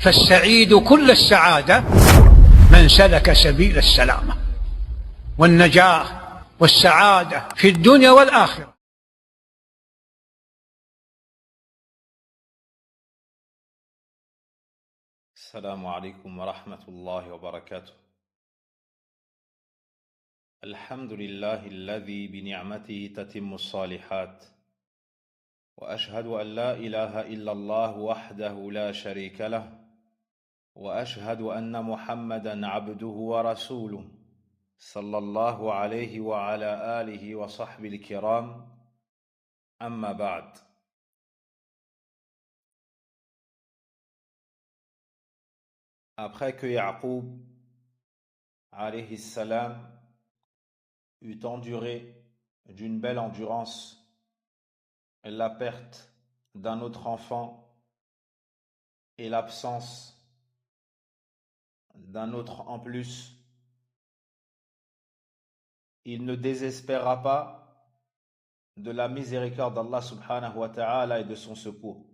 فالسعيد كل السعادة من سلك سبيل السلامة والنجاة والسعادة في الدنيا والآخرة. السلام عليكم ورحمة الله وبركاته. الحمد لله الذي بنعمته تتم الصالحات، وأشهد أن لا إله إلا الله وحده لا شريك له، وأشهد أن محمدًا عبده ورسوله صلى الله عليه وعلى آله وصحبه الكرام. أما بعد. Après que Ya'qub alayhi salam eut enduré d'une belle endurance la perte d'un autre enfant et l'absence d'un autre en plus, il ne désespéra pas de la miséricorde d'Allah subhanahu wa ta'ala et de son secours.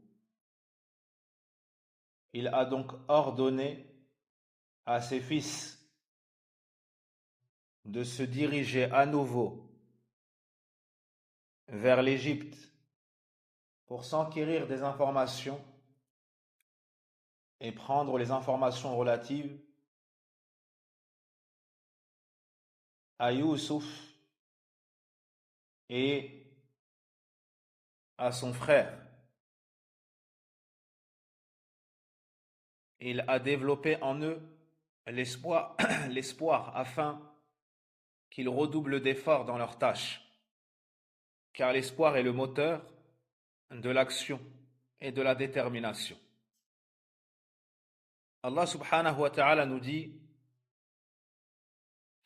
Il a donc ordonné à ses fils de se diriger à nouveau vers l'Égypte pour s'enquérir des informations et prendre les informations relatives à Youssouf et à son frère. Il a développé en eux l'espoir afin qu'ils redoublent d'efforts dans leurs tâches, car l'espoir est le moteur de l'action et de la détermination. Allah subhanahu wa ta'ala nous dit: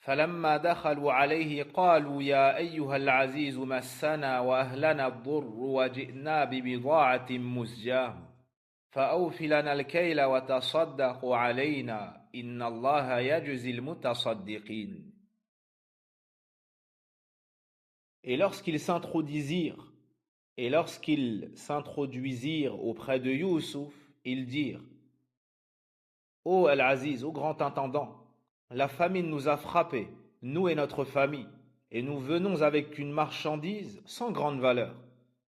فَلَمَّا دَخَلُوا عَلَيْهِ قَالُوا يَا أَيُّهَا الْعَزِيزُ مَسَّنَا وَأَهْلَنَا الضُّرُّ وَجِئْنَا بِبِضَاعَةٍ مُزْجَاةٍ فَأَوْفِ لَنَا الْكَيْلَ وَتَصَدَّقْ عَلَيْنَا إِنَّ اللَّهَ يَجْزِي الْمُتَصَدِّقِينَ. Et lorsqu'ils s'introduisirent auprès de Youssouf, ils dirent: Ô Al-Aziz, ô grand intendant, la famine nous a frappés, nous et notre famille, et nous venons avec une marchandise sans grande valeur.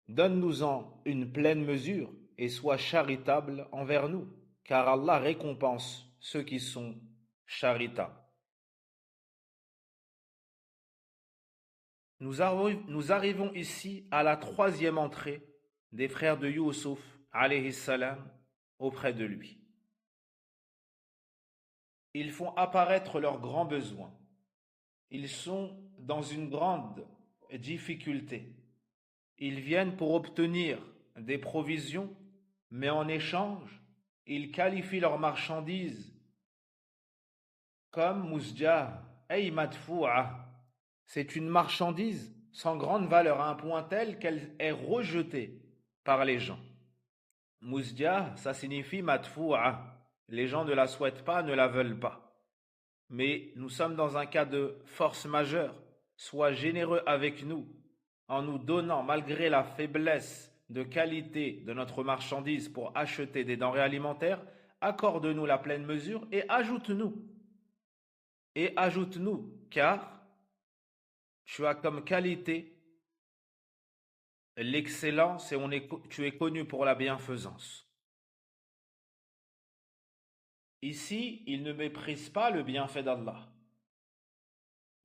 Donne-nous-en une pleine mesure et sois charitable envers nous, car Allah récompense ceux qui sont charitables. Nous arrivons ici à la troisième entrée des frères de Youssouf alayhi salam auprès de lui. Ils font apparaître leurs grands besoins. Ils sont dans une grande difficulté. Ils viennent pour obtenir des provisions, mais en échange, ils qualifient leurs marchandises comme musjah ay madfou'a. C'est une marchandise sans grande valeur à un point tel qu'elle est rejetée par les gens. Musjah, ça signifie madfou'a. Les gens ne la souhaitent pas, ne la veulent pas. Mais nous sommes dans un cas de force majeure. Sois généreux avec nous en nous donnant, malgré la faiblesse de qualité de notre marchandise pour acheter des denrées alimentaires, accorde-nous la pleine mesure et ajoute-nous. Et ajoute-nous, car tu as comme qualité l'excellence et tu es connu pour la bienfaisance. Ici, il ne méprise pas le bienfait d'Allah,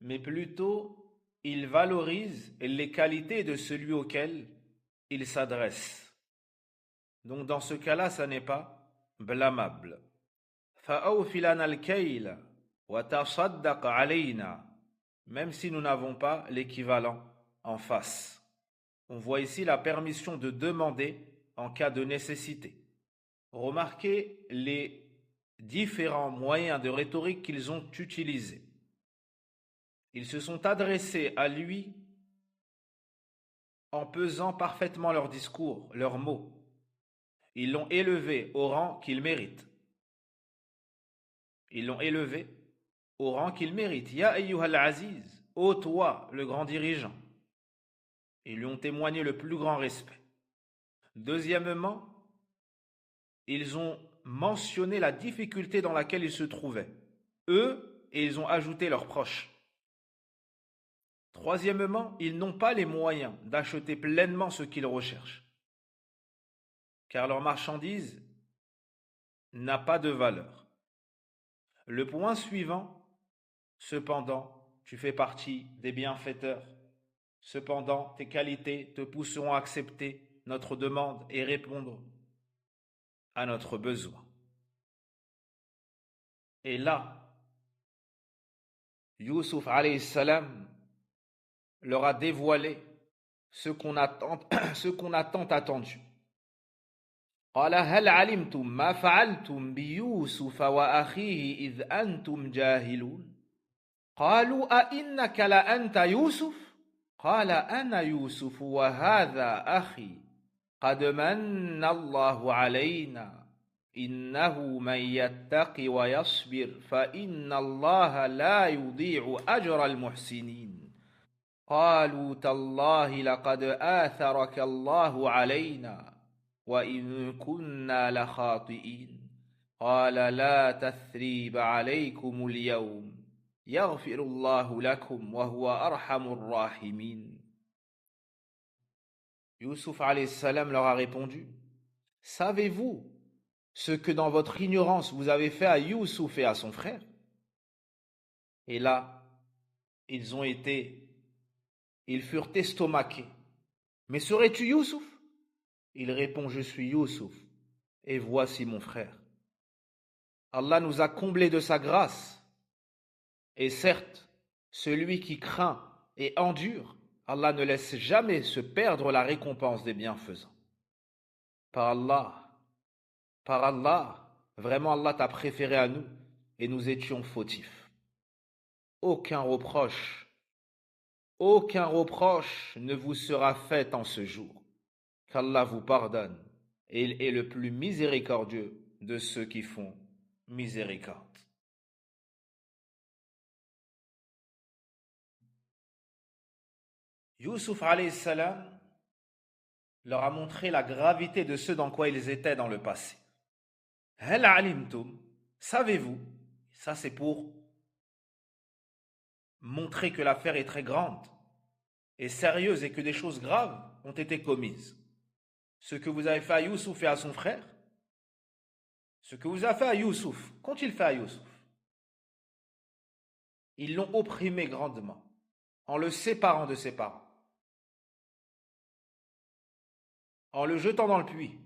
mais plutôt il valorise les qualités de celui auquel il s'adresse. Donc dans ce cas-là, ça n'est pas blâmable. فَأَوْفِ لَنَا الْكَيْلَ وَتَصَدَّقْ عَلَيْنَا. Même si nous n'avons pas l'équivalent en face. On voit ici la permission de demander en cas de nécessité. Remarquez les différents moyens de rhétorique qu'ils ont utilisés. Ils se sont adressés à lui en pesant parfaitement leur discours, leurs mots. Ils l'ont élevé au rang qu'il mérite. Ils l'ont élevé au rang qu'il mérite. Ya ayyuhal aziz, ô toi, le grand dirigeant. Ils lui ont témoigné le plus grand respect. Deuxièmement, ils ont mentionné la difficulté dans laquelle ils se trouvaient, eux, et ils ont ajouté leurs proches. Troisièmement, ils n'ont pas les moyens d'acheter pleinement ce qu'ils recherchent, car leur marchandise n'a pas de valeur. Le point suivant, cependant, tu fais partie des bienfaiteurs. Cependant, tes qualités te pousseront à accepter notre demande et répondre à notre besoin. Et là, Youssouf alayhi salam leur a dévoilé ce qu'on a tant attendu. قال هل علمتم ما فعلتم بيوسف وأخيه إذ أنتم جاهلون قالوا أئنك لأنت يوسف قال أنا يوسف وهذا أخي قد من الله علينا إنه من يتق ويصبر فإن الله لا يضيع أجر المحسنين قالوا تالله لقد آثرك الله علينا وإن كنا لخاطئين قال لا تثريب عليكم اليوم يغفر الله لكم وهو أرحم الراحمين. Youssouf alayhi salam leur a répondu: savez-vous ce que dans votre ignorance vous avez fait à Youssouf et à son frère? Et là, ils furent estomaqués. Mais serais-tu Youssouf? Il répond: je suis Youssouf, et voici mon frère. Allah nous a comblés de sa grâce. Et certes, celui qui craint et endure, Allah ne laisse jamais se perdre la récompense des bienfaisants. Par Allah, vraiment Allah t'a préféré à nous et nous étions fautifs. Aucun reproche ne vous sera fait en ce jour. Qu'Allah vous pardonne et il est le plus miséricordieux de ceux qui font miséricorde. Youssouf alayhi salam leur a montré la gravité de ce dans quoi ils étaient dans le passé. Hal alimtum, savez-vous? Ça c'est pour montrer que l'affaire est très grande et sérieuse et que des choses graves ont été commises. Ce que vous avez fait à Youssouf et à son frère, ce que vous avez fait à Youssouf, qu'ont-ils fait à Youssouf? Ils l'ont opprimé grandement en le séparant de ses parents, en le jetant dans le puits,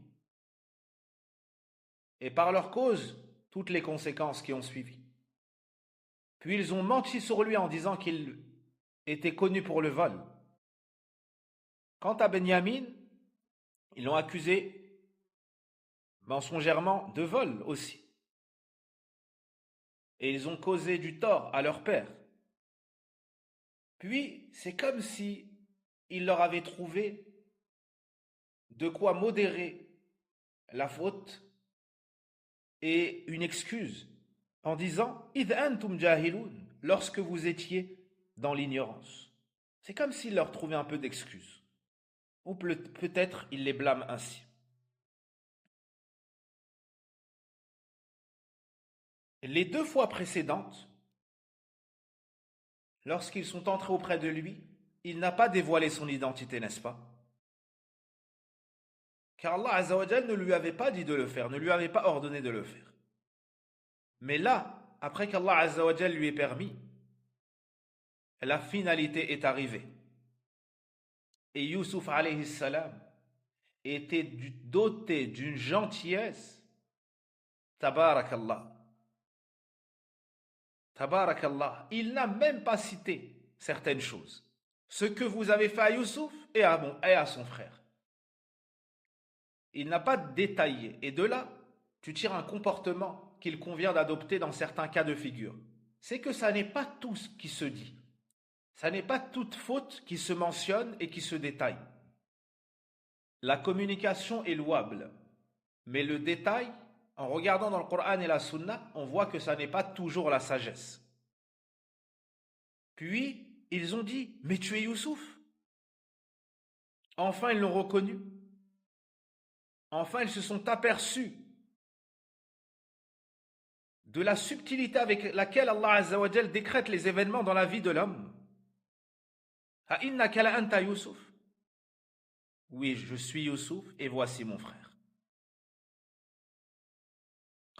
et par leur cause, toutes les conséquences qui ont suivi. Puis ils ont menti sur lui en disant qu'il était connu pour le vol. Quant à Benyamin, ils l'ont accusé mensongèrement de vol aussi. Et ils ont causé du tort à leur père. Puis, c'est comme si il leur avait trouvé de quoi modérer la faute et une excuse en disant « Id antum jahilun » lorsque vous étiez dans l'ignorance. C'est comme s'il leur trouvait un peu d'excuse. Ou peut-être il les blâme ainsi. Les 2 fois précédentes, lorsqu'ils sont entrés auprès de lui, il n'a pas dévoilé son identité, n'est-ce pas? Car Allah Azza wa Jal ne lui avait pas dit de le faire, ne lui avait pas ordonné de le faire. Mais là, après qu'Allah Azza wa Jal lui ait permis, la finalité est arrivée. Et Youssouf alayhi salam était doté d'une gentillesse, tabarakallah. Tabarakallah, il n'a même pas cité certaines choses. Ce que vous avez fait à Youssouf et à son frère. Il n'a pas détaillé. Et de là, tu tires un comportement qu'il convient d'adopter dans certains cas de figure. C'est que ça n'est pas tout ce qui se dit. Ça n'est pas toute faute qui se mentionne et qui se détaille. La communication est louable. Mais le détail, en regardant dans le Coran et la Sunna, on voit que ça n'est pas toujours la sagesse. Puis, ils ont dit, mais tu es Youssouf. Enfin, ils l'ont reconnu. Enfin, ils se sont aperçus de la subtilité avec laquelle Allah Azza wa Jal décrète les événements dans la vie de l'homme. Ha innaka la anta Yusuf. Oui, je suis Youssouf et voici mon frère.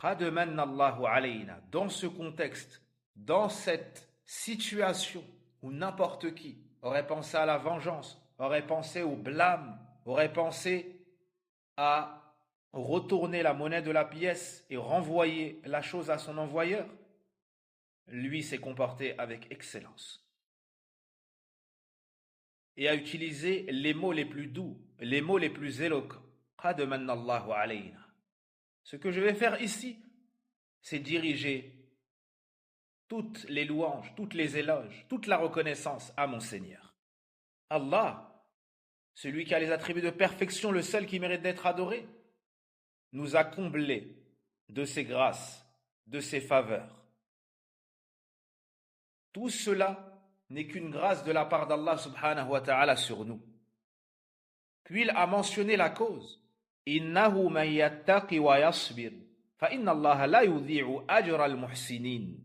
Qad manna Allahu alayna. Dans ce contexte, dans cette situation où n'importe qui aurait pensé à la vengeance, aurait pensé au blâme, aurait pensé à retourner la monnaie de la pièce et renvoyer la chose à son envoyeur, lui s'est comporté avec excellence et a utilisé les mots les plus doux, les mots les plus éloquents. Qad manna Allahu alayna. Ce que je vais faire ici, c'est diriger toutes les louanges, toutes les éloges, toute la reconnaissance à mon Seigneur. Allah, celui qui a les attributs de perfection, le seul qui mérite d'être adoré, nous a comblés de ses grâces, de ses faveurs. Tout cela n'est qu'une grâce de la part d'Allah subhanahu wa ta'ala sur nous. Puis il a mentionné la cause. Innahu man yattaqi wa yasbir fa inna Allah la yudhi'u ajra al-muhsinin.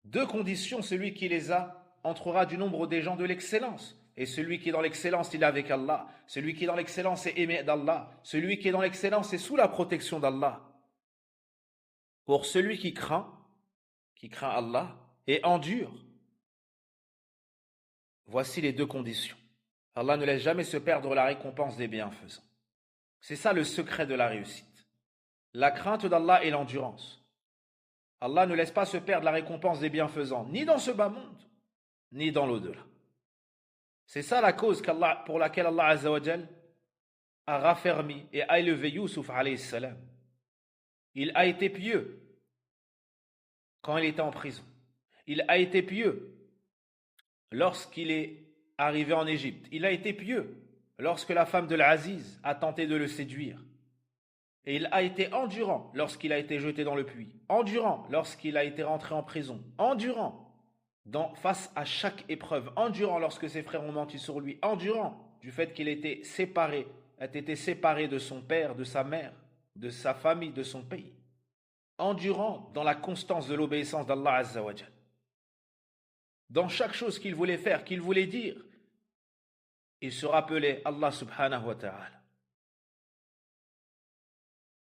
Deux conditions, celui qui les a entrera du nombre des gens de l'excellence. Et celui qui est dans l'excellence, il est avec Allah. Celui qui est dans l'excellence est aimé d'Allah. Celui qui est dans l'excellence est sous la protection d'Allah. Pour celui qui craint Allah et endure, voici les deux conditions. Allah ne laisse jamais se perdre la récompense des bienfaisants. C'est ça le secret de la réussite. La crainte d'Allah et l'endurance. Allah ne laisse pas se perdre la récompense des bienfaisants, ni dans ce bas monde, ni dans l'au-delà. C'est ça la cause pour laquelle Allah Azza wa Jal a raffermi et a élevé Youssouf alayhi salam. Il a été pieux quand il était en prison. Il a été pieux lorsqu'il est arrivé en Égypte. Il a été pieux lorsque la femme de l'Aziz a tenté de le séduire. Et il a été endurant lorsqu'il a été jeté dans le puits. Endurant lorsqu'il a été rentré en prison. Endurant face à chaque épreuve, endurant lorsque ses frères ont menti sur lui, endurant du fait qu'il a été séparé de son père, de sa mère, de sa famille, de son pays, endurant dans la constance de l'obéissance d'Allah Azza wa Jal. Dans chaque chose qu'il voulait faire, qu'il voulait dire, il se rappelait Allah subhanahu wa ta'ala.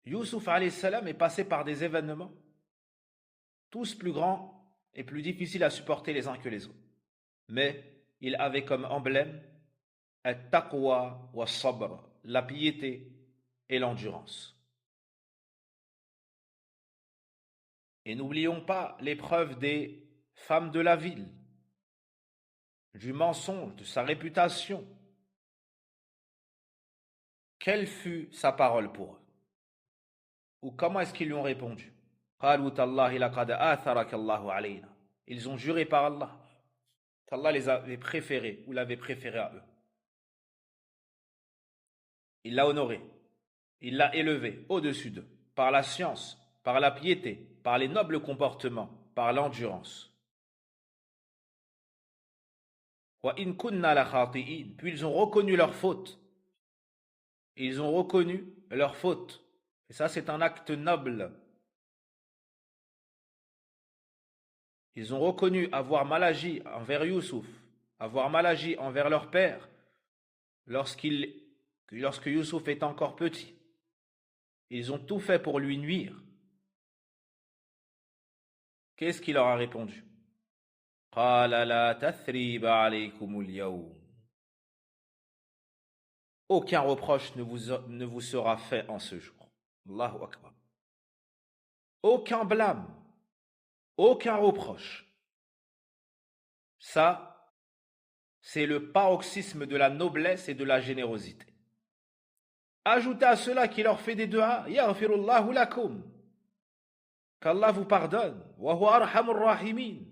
Youssouf alayhi salam est passé par des événements, tous plus grands et plus difficile à supporter les uns que les autres. Mais il avait comme emblème at-taqwa wa sabr, la piété et l'endurance. Et n'oublions pas l'épreuve des femmes de la ville, du mensonge, de sa réputation. Quelle fut sa parole pour eux? Ou comment est-ce qu'ils lui ont répondu? Ils ont juré par Allah qu'Allah les avait préférés ou l'avait préféré à eux. Il l'a honoré, il l'a élevé au-dessus d'eux, par la science, par la piété, par les nobles comportements, par l'endurance. Puis ils ont reconnu leur faute. Ils ont reconnu leur faute. Et ça, c'est un acte noble. Ils ont reconnu avoir mal agi envers Youssouf, avoir mal agi envers leur père lorsque Youssouf était encore petit. Ils ont tout fait pour lui nuire. Qu'est-ce qu'il leur a répondu? Aucun reproche ne vous sera fait en ce jour. Allahu Akbar. Aucun blâme. Aucun reproche. Ça, c'est le paroxysme de la noblesse et de la générosité. Ajoutez à cela qu'il leur fait des du'a, yaghfirullahu lakum, qu'Allah vous pardonne, wa huwa arhamur rahimin.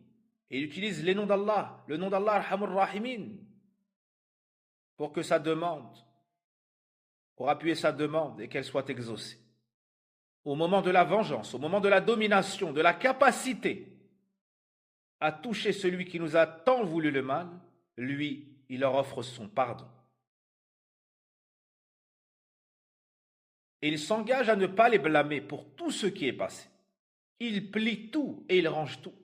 Et il utilise le nom d'Allah arhamur rahimin, pour que sa demande, pour appuyer sa demande et qu'elle soit exaucée. Au moment de la vengeance, au moment de la domination, de la capacité à toucher celui qui nous a tant voulu le mal, lui, il leur offre son pardon. Et il s'engage à ne pas les blâmer pour tout ce qui est passé. il plie tout et il range tout.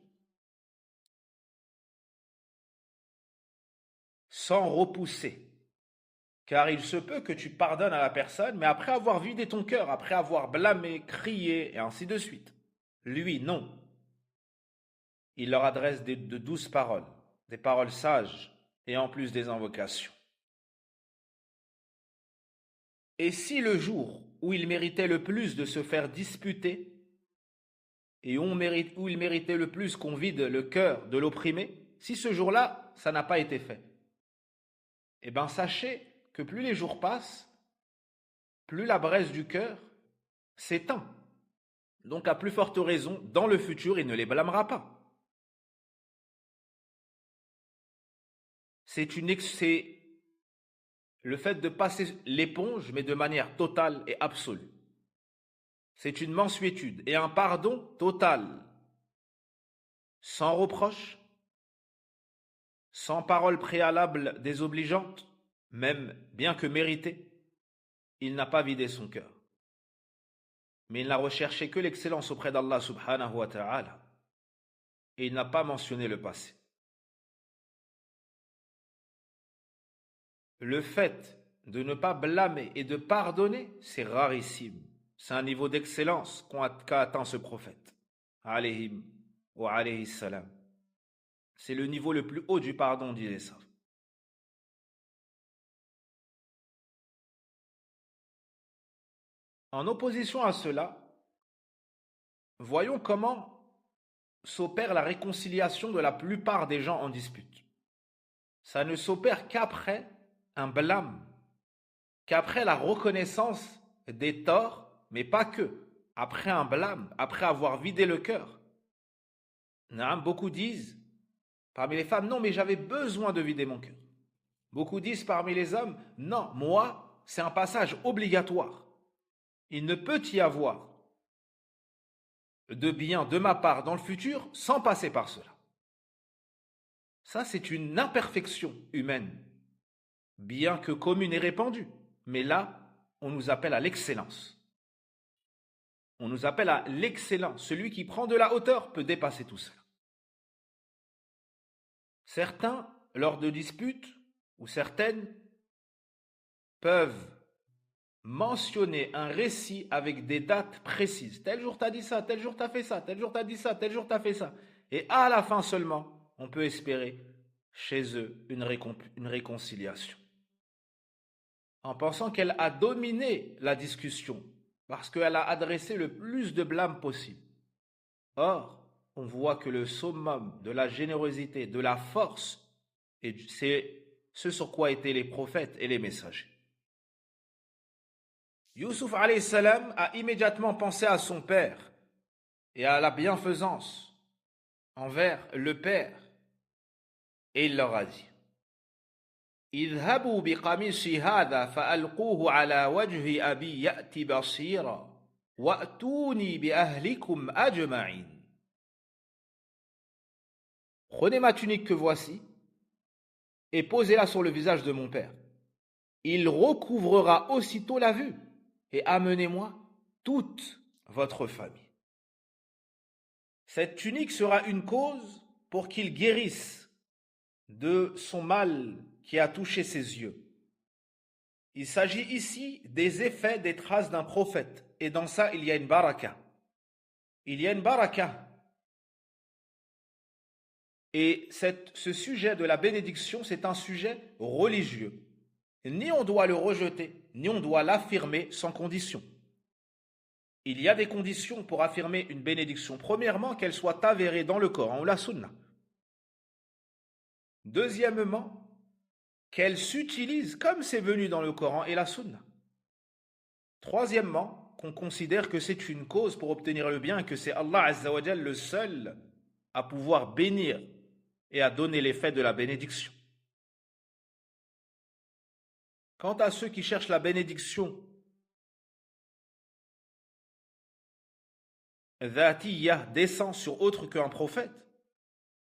Sans repousser. Car il se peut que tu pardonnes à la personne, mais après avoir vidé ton cœur, après avoir blâmé, crié, et ainsi de suite. Lui, non. Il leur adresse de douces paroles, des paroles sages, et en plus des invocations. Et si le jour où il méritait le plus de se faire disputer, et où il méritait le plus qu'on vide le cœur de l'opprimé, si ce jour-là, ça n'a pas été fait, eh bien sachez que plus les jours passent, plus la braise du cœur s'éteint. Donc à plus forte raison, dans le futur, il ne les blâmera pas. C'est le fait de passer l'éponge, mais de manière totale et absolue. C'est une mansuétude et un pardon total, sans reproche, sans parole préalable désobligeante, même bien que méritée. Il n'a pas vidé son cœur. Mais il n'a recherché que l'excellence auprès d'Allah subhanahu wa ta'ala. Et il n'a pas mentionné le passé. Le fait de ne pas blâmer et de pardonner, c'est rarissime. C'est un niveau d'excellence qu'a atteint ce prophète. Alayhim wa alayhi salam. C'est le niveau le plus haut du pardon, disait ça. En opposition à cela, voyons comment s'opère la réconciliation de la plupart des gens en dispute. Ça ne s'opère qu'après un blâme, qu'après la reconnaissance des torts, mais pas que. Après un blâme, après avoir vidé le cœur. Beaucoup disent, parmi les femmes, non, mais j'avais besoin de vider mon cœur. Beaucoup disent parmi les hommes, non, moi, c'est un passage obligatoire. Il ne peut y avoir de bien de ma part dans le futur sans passer par cela. Ça, c'est une imperfection humaine, bien que commune et répandue. Mais là, on nous appelle à l'excellence. On nous appelle à l'excellence. Celui qui prend de la hauteur peut dépasser tout cela. Certains, lors de disputes, ou certaines, peuvent mentionner un récit avec des dates précises. Tel jour t'as dit ça, tel jour t'as fait ça, tel jour t'as dit ça, tel jour t'as fait ça. Et à la fin seulement, on peut espérer chez eux une réconciliation. En pensant qu'elle a dominé la discussion, parce qu'elle a adressé le plus de blâme possible. Or, on voit que le summum de la générosité, de la force, c'est ce sur quoi étaient les prophètes et les messagers. Youssouf alayhi salam a immédiatement pensé à son père et à la bienfaisance envers le père. Et il leur a dit, اذهبوا بقميصي هذا فألقوه على وجه أبي يأتي بصيرا وأتوني بأهلكم أجمعين. Prenez ma tunique que voici et posez-la sur le visage de mon père. Il recouvrera aussitôt la vue et amenez-moi toute votre famille. Cette tunique sera une cause pour qu'il guérisse de son mal qui a touché ses yeux. Il s'agit ici des effets des traces d'un prophète. Et dans ça, il y a une baraka. Il y a une baraka. Et ce sujet de la bénédiction, c'est un sujet religieux. Ni on doit le rejeter, ni on doit l'affirmer sans condition. Il y a des conditions pour affirmer une bénédiction. Premièrement, qu'elle soit avérée dans le Coran ou la Sunna. Deuxièmement, qu'elle s'utilise comme c'est venu dans le Coran et la Sunna. Troisièmement, qu'on considère que c'est une cause pour obtenir le bien et que c'est Allah Azza wa Jal le seul à pouvoir bénir et à donner l'effet de la bénédiction. Quant à ceux qui cherchent la bénédiction dhatiyya, descend sur autre qu'un prophète,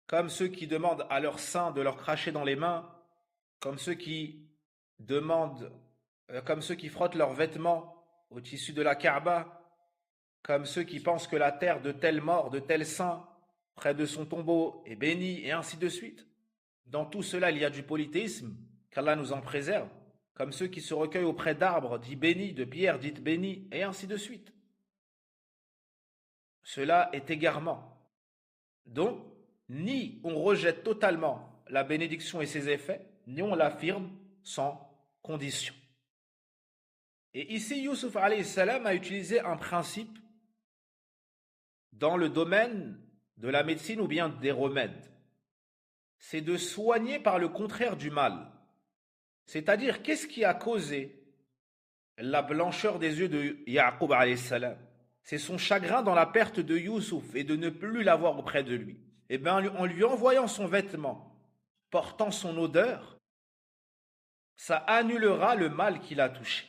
comme ceux qui demandent à leurs saints de leur cracher dans les mains, comme ceux qui frottent leurs vêtements au tissu de la Kaaba, comme ceux qui pensent que la terre de tel mort, de tel saint, près de son tombeau est bénie, et ainsi de suite. Dans tout cela, il y a du polythéisme, qu'Allah nous en préserve, comme ceux qui se recueillent auprès d'arbres dits bénis, de pierres dites bénies, et ainsi de suite. Cela est égarement. Donc, ni on rejette totalement la bénédiction et ses effets, ni on l'affirme sans condition. Et ici, Youssouf alayhi salam a utilisé un principe dans le domaine de la médecine ou bien des remèdes. C'est de soigner par le contraire du mal. C'est-à-dire, qu'est-ce qui a causé la blancheur des yeux de Ya'qub alayhi salam? C'est son chagrin dans la perte de Youssouf et de ne plus l'avoir auprès de lui. Eh bien, en lui envoyant son vêtement portant son odeur, ça annulera le mal qu'il a touché.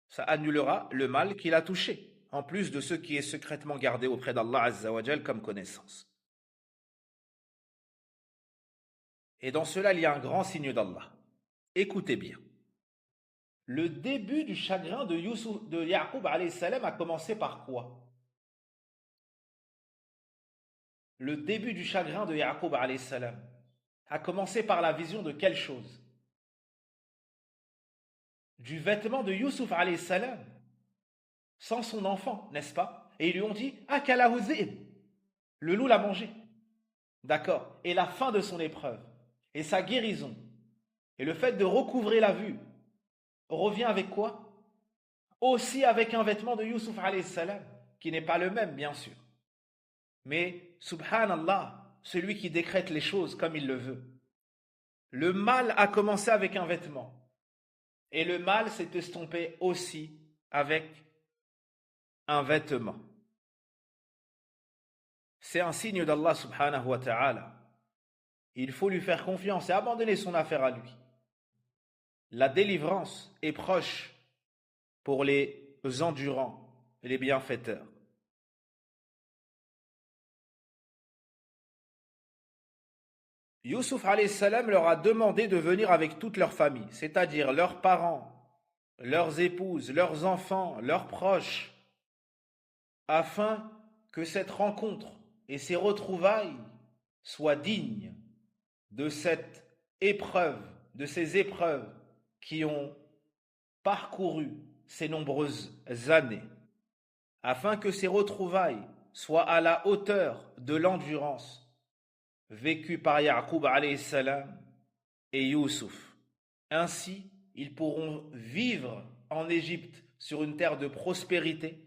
Ça annulera le mal qu'il a touché, en plus de ce qui est secrètement gardé auprès d'Allah Azza wa Jal comme connaissance. Et dans cela, il y a un grand signe d'Allah. Écoutez bien. Le début du chagrin de Ya'qub alayhi salam a commencé par quoi? Le début du chagrin de Ya'qub alayhi salam a commencé par la vision de quelle chose? Du vêtement de Youssouf alayhi salam, sans son enfant, n'est-ce pas? Et ils lui ont dit, Akalahu dhi'b, le loup l'a mangé. D'accord. Et la fin de son épreuve, et sa guérison, et le fait de recouvrer la vue, revient avec quoi? Aussi avec un vêtement de Youssouf alayhi salam, qui n'est pas le même, bien sûr. Mais, subhanallah, celui qui décrète les choses comme il le veut. Le mal a commencé avec un vêtement. Et le mal s'est estompé aussi avec un vêtement. C'est un signe d'Allah subhanahu wa ta'ala. Il faut lui faire confiance et abandonner son affaire à lui. La délivrance est proche pour les endurants et les bienfaiteurs. Youssouf alayhi salam leur a demandé de venir avec toute leur famille, c'est-à-dire leurs parents, leurs épouses, leurs enfants, leurs proches, afin que cette rencontre et ces retrouvailles soient dignes de cette épreuve, de ces épreuves qui ont parcouru ces nombreuses années, afin que ces retrouvailles soient à la hauteur de l'endurance vécue par Ya'qub alayhi salam et Youssouf. Ainsi, ils pourront vivre en Égypte sur une terre de prospérité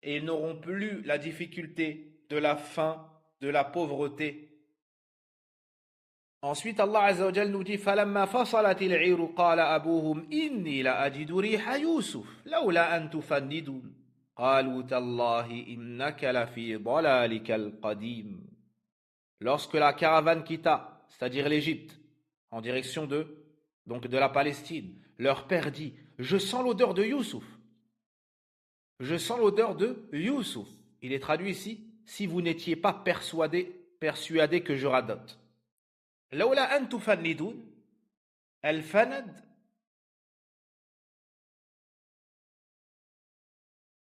et ils n'auront plus la difficulté de la faim, de la pauvreté. Ensuite, Allah Azza wa Jal nous dit فَلَمَّا فَصَلَتِ الْعِيرُ قَالَ أَبُوهُمْ إِنِّي لَأَجِدُ رِيحَ يُوسُفَ لَوْلَا أَن تُفَنِّدُونِ قَالُوا تَاللَّهِ إِنَّكَ لَفِي ضَلَالِكَ الْقَدِيمِ. Lorsque la caravane quitta, c'est-à-dire l'Égypte, en direction de la Palestine, leur père dit, je sens l'odeur de Youssouf. Je sens l'odeur de Youssouf. Il est traduit ici, si vous n'étiez pas persuadé que je radote. Lawla an tufannidoun, al-fanad,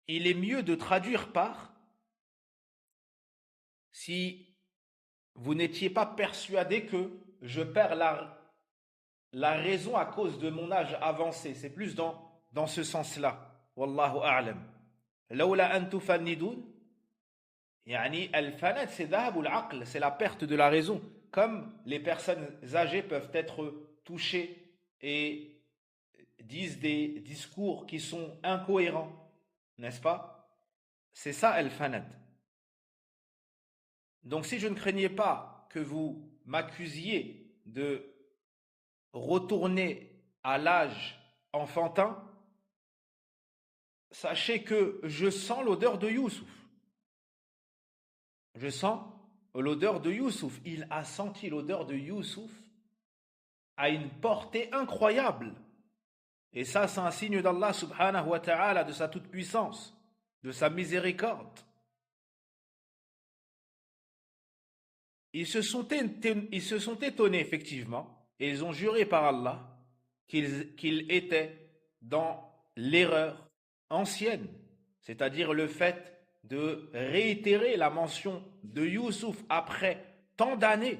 il est mieux de traduire par si vous n'étiez pas persuadé que je perds la raison à cause de mon âge avancé. C'est plus dans ce sens-là. Wallahu a'lam. Lawla an tufannidoun, yani al-fanad, c'est dhahabul aql, c'est la perte de la raison. Comme les personnes âgées peuvent être touchées et disent des discours qui sont incohérents, n'est-ce pas? C'est ça al-fanad. Donc si je ne craignais pas que vous m'accusiez de retourner à l'âge enfantin, sachez que je sens l'odeur de Youssouf. Je sens l'odeur de Youssouf. Il a senti l'odeur de Youssouf à une portée incroyable. Et ça, c'est un signe d'Allah subhanahu wa ta'ala, de sa toute-puissance, de sa miséricorde. Ils se sont étonnés, effectivement, et ils ont juré par Allah qu'ils étaient dans l'erreur ancienne, c'est-à-dire le fait de réitérer la mention de Youssouf après tant d'années.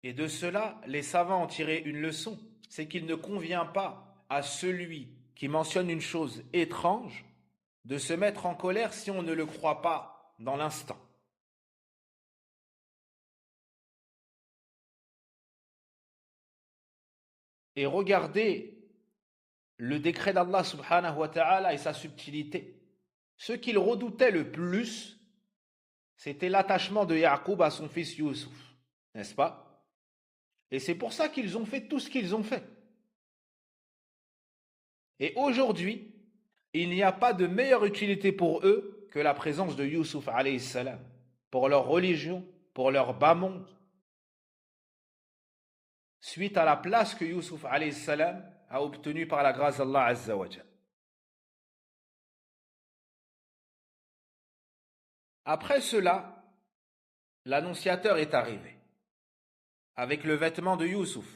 Et de cela, les savants ont tiré une leçon, c'est qu'il ne convient pas à celui qui mentionne une chose étrange de se mettre en colère si on ne le croit pas dans l'instant. Et regardez le décret d'Allah subhanahu wa ta'ala et sa subtilité. Ce qu'il redoutait le plus, c'était l'attachement de Yaqub à son fils Youssouf, n'est-ce pas? Et c'est pour ça qu'ils ont fait tout ce qu'ils ont fait. Et aujourd'hui, il n'y a pas de meilleure utilité pour eux que la présence de Youssouf alayhi salam, pour leur religion, pour leur bas monde, suite à la place que Youssouf alayhi salam a obtenue par la grâce d'Allah azza wa jal. Après cela, l'annonciateur est arrivé avec le vêtement de Youssouf.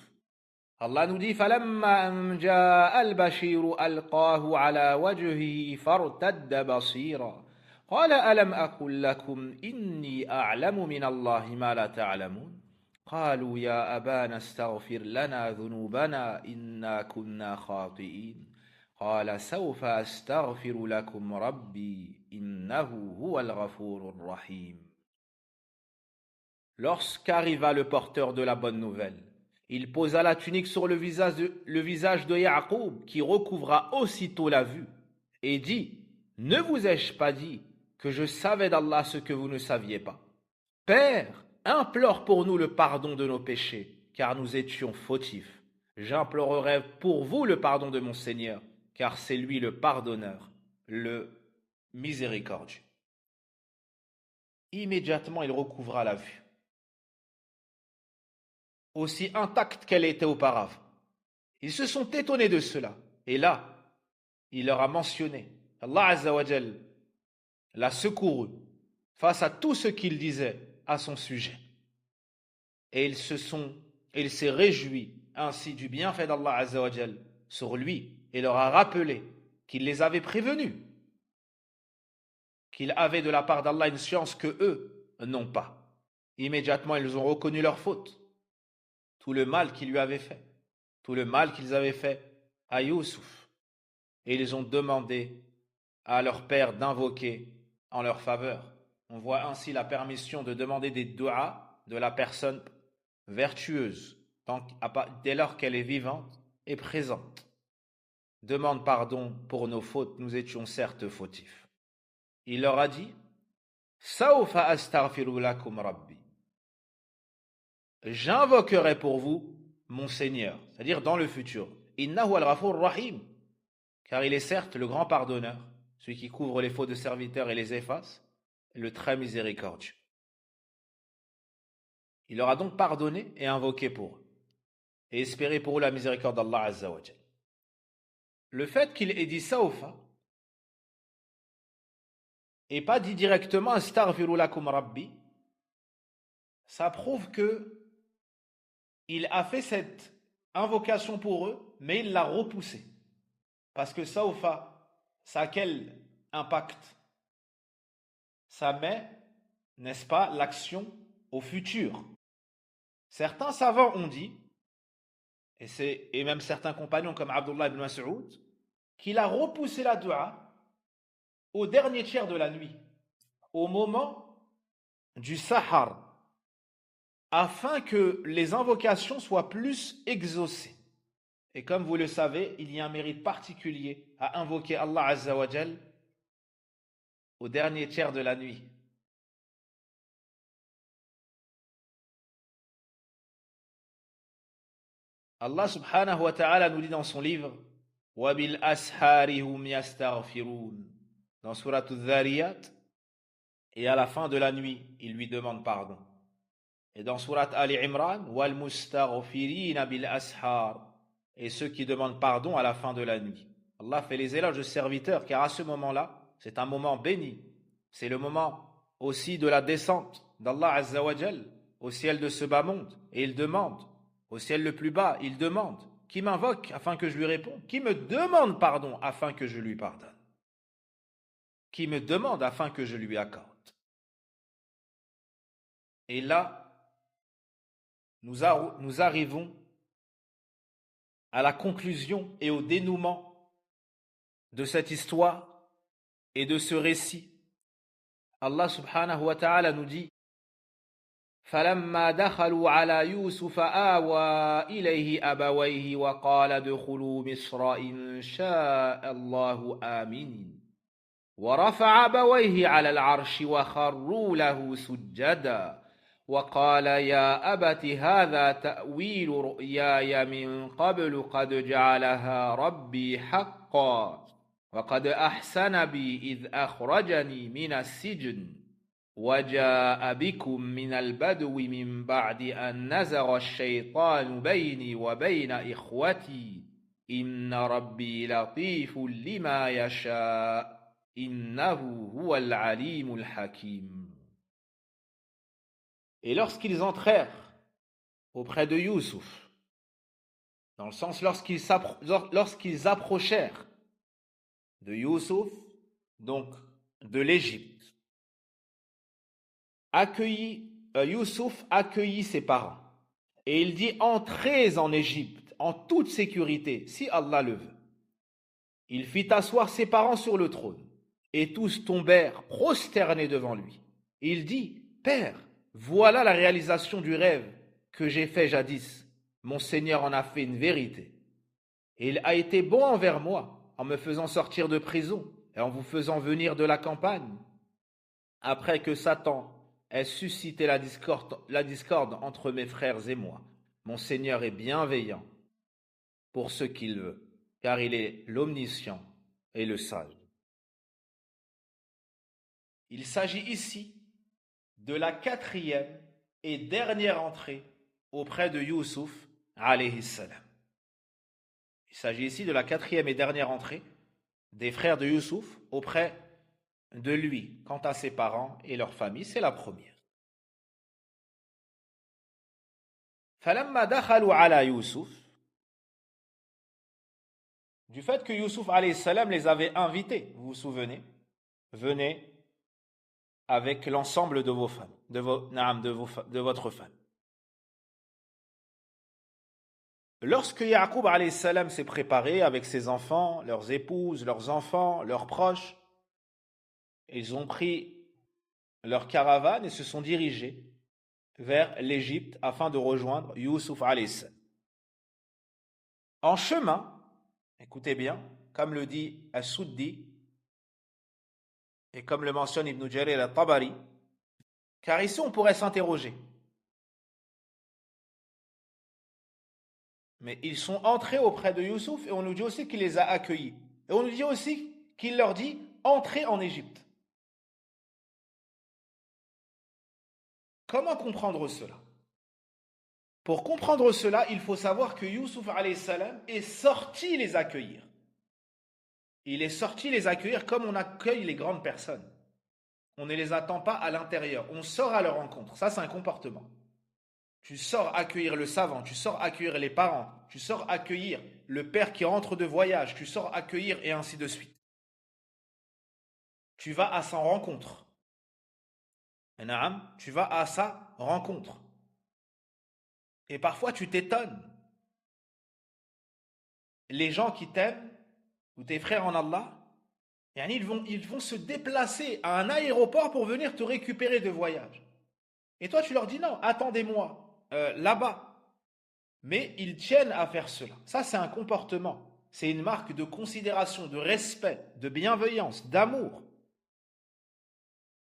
Allah nous dit فَلَمَّا أَنْ جَاءَ الْبَشِيرُ أَلْقَاهُ عَلَى وَجْهِهِ فَارْتَدَّ بَصِيرًا قَالَ أَلَمْ أَقُلْ لَكُمْ إِنِّي أَعْلَمُ مِنَ اللَّهِ مَا لَا تَعْلَمُونَ قَالُوا يَا أَبَانَا اسْتَغْفِرْ لَنَا ذُنُوبَنَا إِنَّا كُنَّا خَاطِئِينَ قَالَ سَوْفَ أَسْتَغْفِرُ لَكُمْ رَبِّي إِنَّهُ هُوَ الْغَفُورُ الرَّحِيمُ. Lorsqu'arriva le porteur de la bonne nouvelle, il posa la tunique sur le visage de Yaqub, qui recouvra aussitôt la vue, et dit: Ne vous ai-je pas dit que je savais d'Allah ce que vous ne saviez pas? Père, implore pour nous le pardon de nos péchés, car nous étions fautifs. J'implorerai pour vous le pardon de mon Seigneur, car c'est lui le pardonneur, le miséricordieux. Immédiatement, il recouvra la vue, aussi intacte qu'elle était auparavant. Ils se sont étonnés de cela. Et là, il leur a mentionné, Allah Azza wa Jal l'a secouru face à tout ce qu'il disait à son sujet. Et il s'est réjoui ainsi du bienfait d'Allah Azza wa Jal sur lui et leur a rappelé qu'il les avait prévenus, qu'il avait de la part d'Allah une science que eux n'ont pas. Immédiatement, ils ont reconnu leur faute, tout le mal qu'ils lui avaient fait, tout le mal qu'ils avaient fait à Youssouf. Et ils ont demandé à leur père d'invoquer en leur faveur. On voit ainsi la permission de demander des du'as de la personne vertueuse, dès lors qu'elle est vivante et présente. Demande pardon pour nos fautes, nous étions certes fautifs. Il leur a dit: Sawfa astaghfiru lakum rabbi. J'invoquerai pour vous mon Seigneur, c'est-à-dire dans le futur. Innahu al-Ghafur rahim, car il est certes le grand pardonneur, celui qui couvre les fautes de serviteurs et les efface, le très miséricordieux. Il leur a donc pardonné et invoqué pour eux, et espéré pour eux la miséricorde d'Allah Azza wa Jal. Le fait qu'il ait dit Sawfa et pas dit directement Astaghfiru lakum rabbi, ça prouve que il a fait cette invocation pour eux, mais il l'a repoussée. Parce que Sawfa, ça a quel impact? Ça met, n'est-ce pas, l'action au futur. Certains savants ont dit, et même certains compagnons comme Abdullah ibn Mas'ud, qu'il a repoussé la dua au dernier tiers de la nuit, au moment du sahar, afin que les invocations soient plus exaucées. Et comme vous le savez, il y a un mérite particulier à invoquer Allah Azza wa Jal au dernier tiers de la nuit. Allah subhanahu wa ta'ala nous dit dans son livre وَبِالْأَسْحَارِ هُمْ يَسْتَغْفِرُونَ dans Surat Al-Dhariyat, et à la fin de la nuit, il lui demande pardon. Et dans Surat Ali Imran, وَالْمُسْتَغْفِرِينَ بِالْأَسْحَارِ et ceux qui demandent pardon à la fin de la nuit. Allah fait les éloges de serviteurs, car à ce moment-là, c'est un moment béni. C'est le moment aussi de la descente d'Allah Azza wa Jal au ciel de ce bas monde. Et il demande, au ciel le plus bas, il demande, qui m'invoque afin que je lui réponde? Qui me demande pardon afin que je lui pardonne? qui me demande afin que je lui accorde. Et là, nous arrivons à la conclusion et au dénouement de cette histoire et de ce récit. Allah subhanahu wa ta'ala nous dit فَلَمَّا دَخَلُوا عَلَى يُوسُفَ آوَى إِلَيْهِ أَبَوَيْهِ وَقَالَ ادْخُلُوا مِصْرَ إِنْ شَاءَ اللَّهُ آمِنِينَ ورفع أبويه على العرش وخروا له سجدا وقال يا أبت هذا تأويل رؤياي من قبل قد جعلها ربي حقا وقد أحسن بي إذ أخرجني من السجن وجاء بكم من البدو من بعد أن نزغ الشيطان بيني وبين إخوتي إن ربي لطيف لما يشاء إنه هو العليم الحكيم. Et lorsqu'ils entrèrent auprès de Youssouf, dans le sens lorsqu'ils approchèrent de Youssouf, donc de l'Égypte, Youssouf accueillit ses parents et il dit entrez en Égypte en toute sécurité si Allah le veut. Il fit asseoir ses parents sur le trône et tous tombèrent prosternés devant lui. Il dit Père, voilà la réalisation du rêve que j'ai fait jadis. Mon Seigneur en a fait une vérité. Et il a été bon envers moi en me faisant sortir de prison et en vous faisant venir de la campagne. Après que Satan ait suscité la discorde entre mes frères et moi, mon Seigneur est bienveillant pour ce qu'il veut, car il est l'omniscient et le sage. Il s'agit ici de la 4e et dernière entrée auprès de Youssouf alayhi salam. Il s'agit ici de la 4e et dernière entrée des frères de Youssouf auprès de lui. Quant à ses parents et leur famille, c'est la première. فَلَمَّا دَخَلُوا عَلَى يُوسُف, du fait que Youssouf alayhi salam les avait invités, vous vous souvenez, venez avec l'ensemble de vos femmes, de votre femme. Lorsque Yaqub alayhi salam s'est préparé avec ses enfants, leurs épouses, leurs enfants, leurs proches, ils ont pris leur caravane et se sont dirigés vers l'Égypte afin de rejoindre Youssouf alayhi salam. En chemin, écoutez bien, comme le dit As-Suddi et comme le mentionne Ibn Jarir al-Tabari, car ici on pourrait s'interroger. Mais ils sont entrés auprès de Youssouf et on nous dit aussi qu'il les a accueillis. Et on nous dit aussi qu'il leur dit « Entrez en Égypte ». Comment comprendre cela? Pour comprendre cela, il faut savoir que Youssouf alayhi salam est sorti les accueillir. Il est sorti les accueillir comme on accueille les grandes personnes. On ne les attend pas à l'intérieur, on sort à leur rencontre. Ça, c'est un comportement. Tu sors accueillir le savant, tu sors accueillir les parents, tu sors accueillir le père qui rentre de voyage, tu sors accueillir et ainsi de suite. Tu vas à sa rencontre. Tu vas à sa rencontre. Et parfois tu t'étonnes. Les gens qui t'aiment, ou tes frères en Allah, ils vont se déplacer à un aéroport pour venir te récupérer de voyage. Et toi tu leur dis non, attendez-moi là-bas. Mais ils tiennent à faire cela. Ça c'est un comportement. C'est une marque de considération, de respect, de bienveillance, d'amour.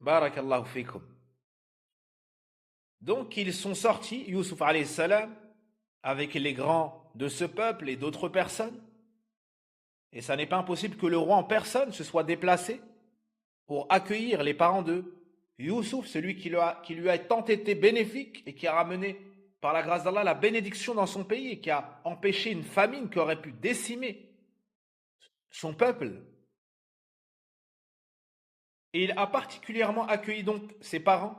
Barakallahu fikum. Donc ils sont sortis, Youssouf alayhi salam, avec les grands de ce peuple et d'autres personnes. Et ça n'est pas impossible que le roi en personne se soit déplacé pour accueillir les parents de Youssouf, celui qui lui a tant été bénéfique et qui a ramené, par la grâce d'Allah, la bénédiction dans son pays et qui a empêché une famine qui aurait pu décimer son peuple. Et il a particulièrement accueilli donc ses parents,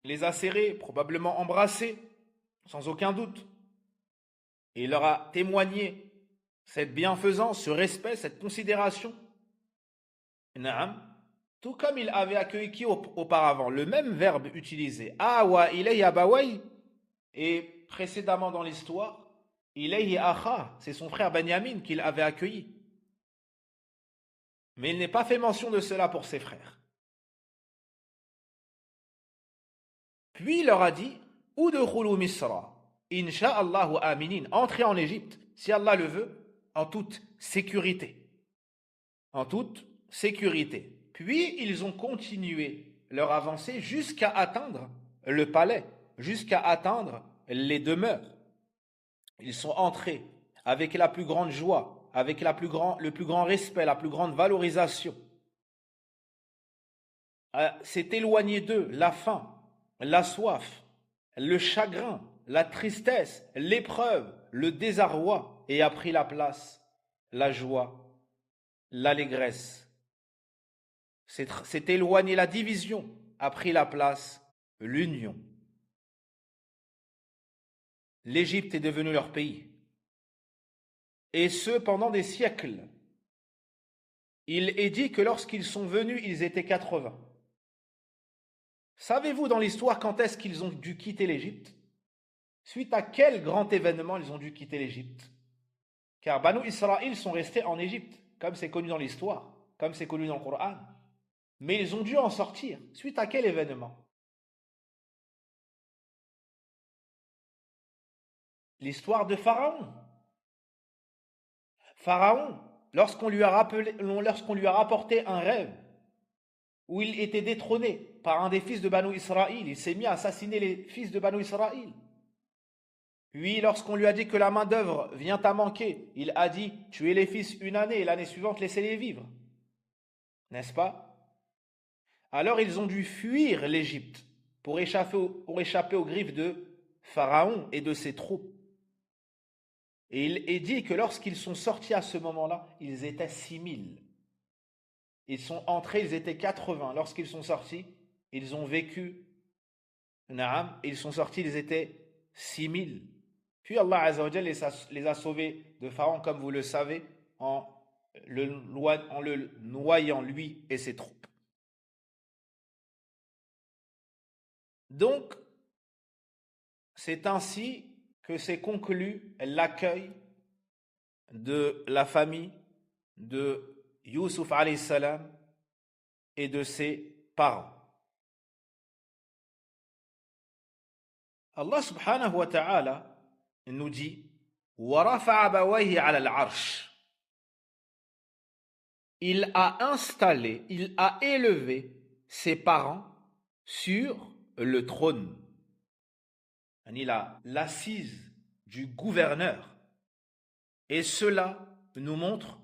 les a serrés, probablement embrassés, sans aucun doute. Et il leur a témoigné cette bienfaisance, ce respect, cette considération. Tout comme il avait accueilli qui auparavant, le même verbe utilisé, awa ilayhi abaway, et précédemment dans l'histoire, ilayhi akha, c'est son frère Benyamin qu'il avait accueilli. Mais il n'est pas fait mention de cela pour ses frères. Puis il leur a dit, udkhulu misra, insha'Allahu aminin, entrez en Égypte, si Allah le veut, en toute sécurité. En toute sécurité. Puis ils ont continué leur avancée jusqu'à atteindre le palais, jusqu'à atteindre les demeures. Ils sont entrés avec la plus grande joie, avec le plus grand respect, la plus grande valorisation. C'est éloigné d'eux la faim, la soif, le chagrin, la tristesse, l'épreuve, le désarroi, et a pris la place la joie, l'allégresse. C'est éloigné la division, a pris la place l'union. L'Égypte est devenue leur pays. Et ce, pendant des siècles. Il est dit que lorsqu'ils sont venus, ils étaient 80. Savez-vous dans l'histoire quand est-ce qu'ils ont dû quitter l'Égypte? Suite à quel grand événement ils ont dû quitter l'Égypte? Car Banu Israël sont restés en Égypte, comme c'est connu dans l'histoire, comme c'est connu dans le Coran. Mais ils ont dû en sortir. Suite à quel événement? L'histoire de Pharaon. Pharaon, lorsqu'on lui a rapporté un rêve où il était détrôné par un des fils de Banu Israël, il s'est mis à assassiner les fils de Banu Israël. Puis, lorsqu'on lui a dit que la main-d'œuvre vient à manquer, il a dit tuez les fils une année et l'année suivante laissez-les vivre. N'est-ce pas? Alors ils ont dû fuir l'Égypte pour échapper aux griffes de Pharaon et de ses troupes. Et il est dit que lorsqu'ils sont sortis à ce moment-là, ils étaient 6000. Ils sont entrés, ils étaient 80. Lorsqu'ils sont sortis, ils ont vécu. Naam, ils sont sortis, ils étaient 6000. Puis Allah Azza wa Jal les a sauvés de Pharaon, comme vous le savez, en le noyant lui et ses troupes. Donc, c'est ainsi que s'est conclu l'accueil de la famille de Youssouf alayhi salam et de ses parents. Allah subhanahu wa ta'ala nous dit وَرَفَعَ أَبَوَيْهِ عَلَى الْعَرْشِ. Il a installé, il a élevé ses parents sur le trône. Il a l'assise du gouverneur. Et cela nous montre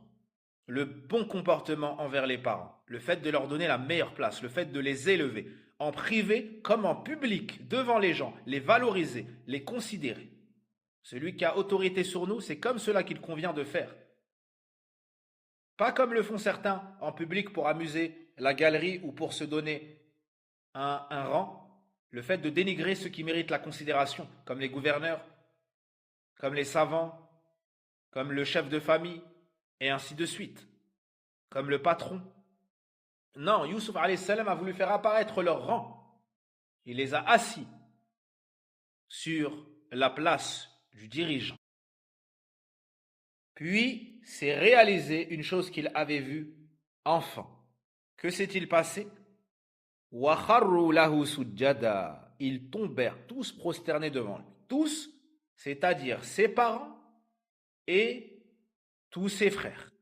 le bon comportement envers les parents, le fait de leur donner la meilleure place, le fait de les élever, en privé comme en public, devant les gens, les valoriser, les considérer. Celui qui a autorité sur nous, c'est comme cela qu'il convient de faire. Pas comme le font certains en public pour amuser la galerie ou pour se donner un rang, le fait de dénigrer ceux qui méritent la considération, comme les gouverneurs, comme les savants, comme le chef de famille, et ainsi de suite, comme le patron. Non, Youssouf alayhi salam a voulu faire apparaître leur rang. Il les a assis sur la place du dirigeant. Puis, s'est réalisé une chose qu'il avait vue enfant. Que s'est-il passé? وَخَرُّوا لَهُ سُجَّدًا. Ils tombèrent tous prosternés devant lui. Tous, c'est-à-dire ses parents et tous ses frères.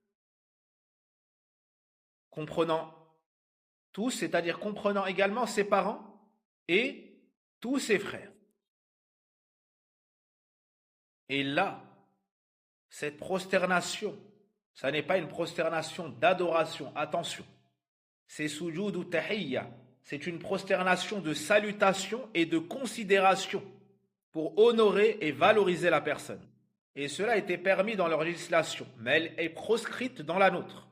Comprenant tous, c'est-à-dire comprenant également ses parents et tous ses frères. Et là, cette prosternation, ça n'est pas une prosternation d'adoration, attention. C'est sujoud ou tahiyya. C'est une prosternation de salutation et de considération pour honorer et valoriser la personne. Et cela était permis dans leur législation, mais elle est proscrite dans la nôtre.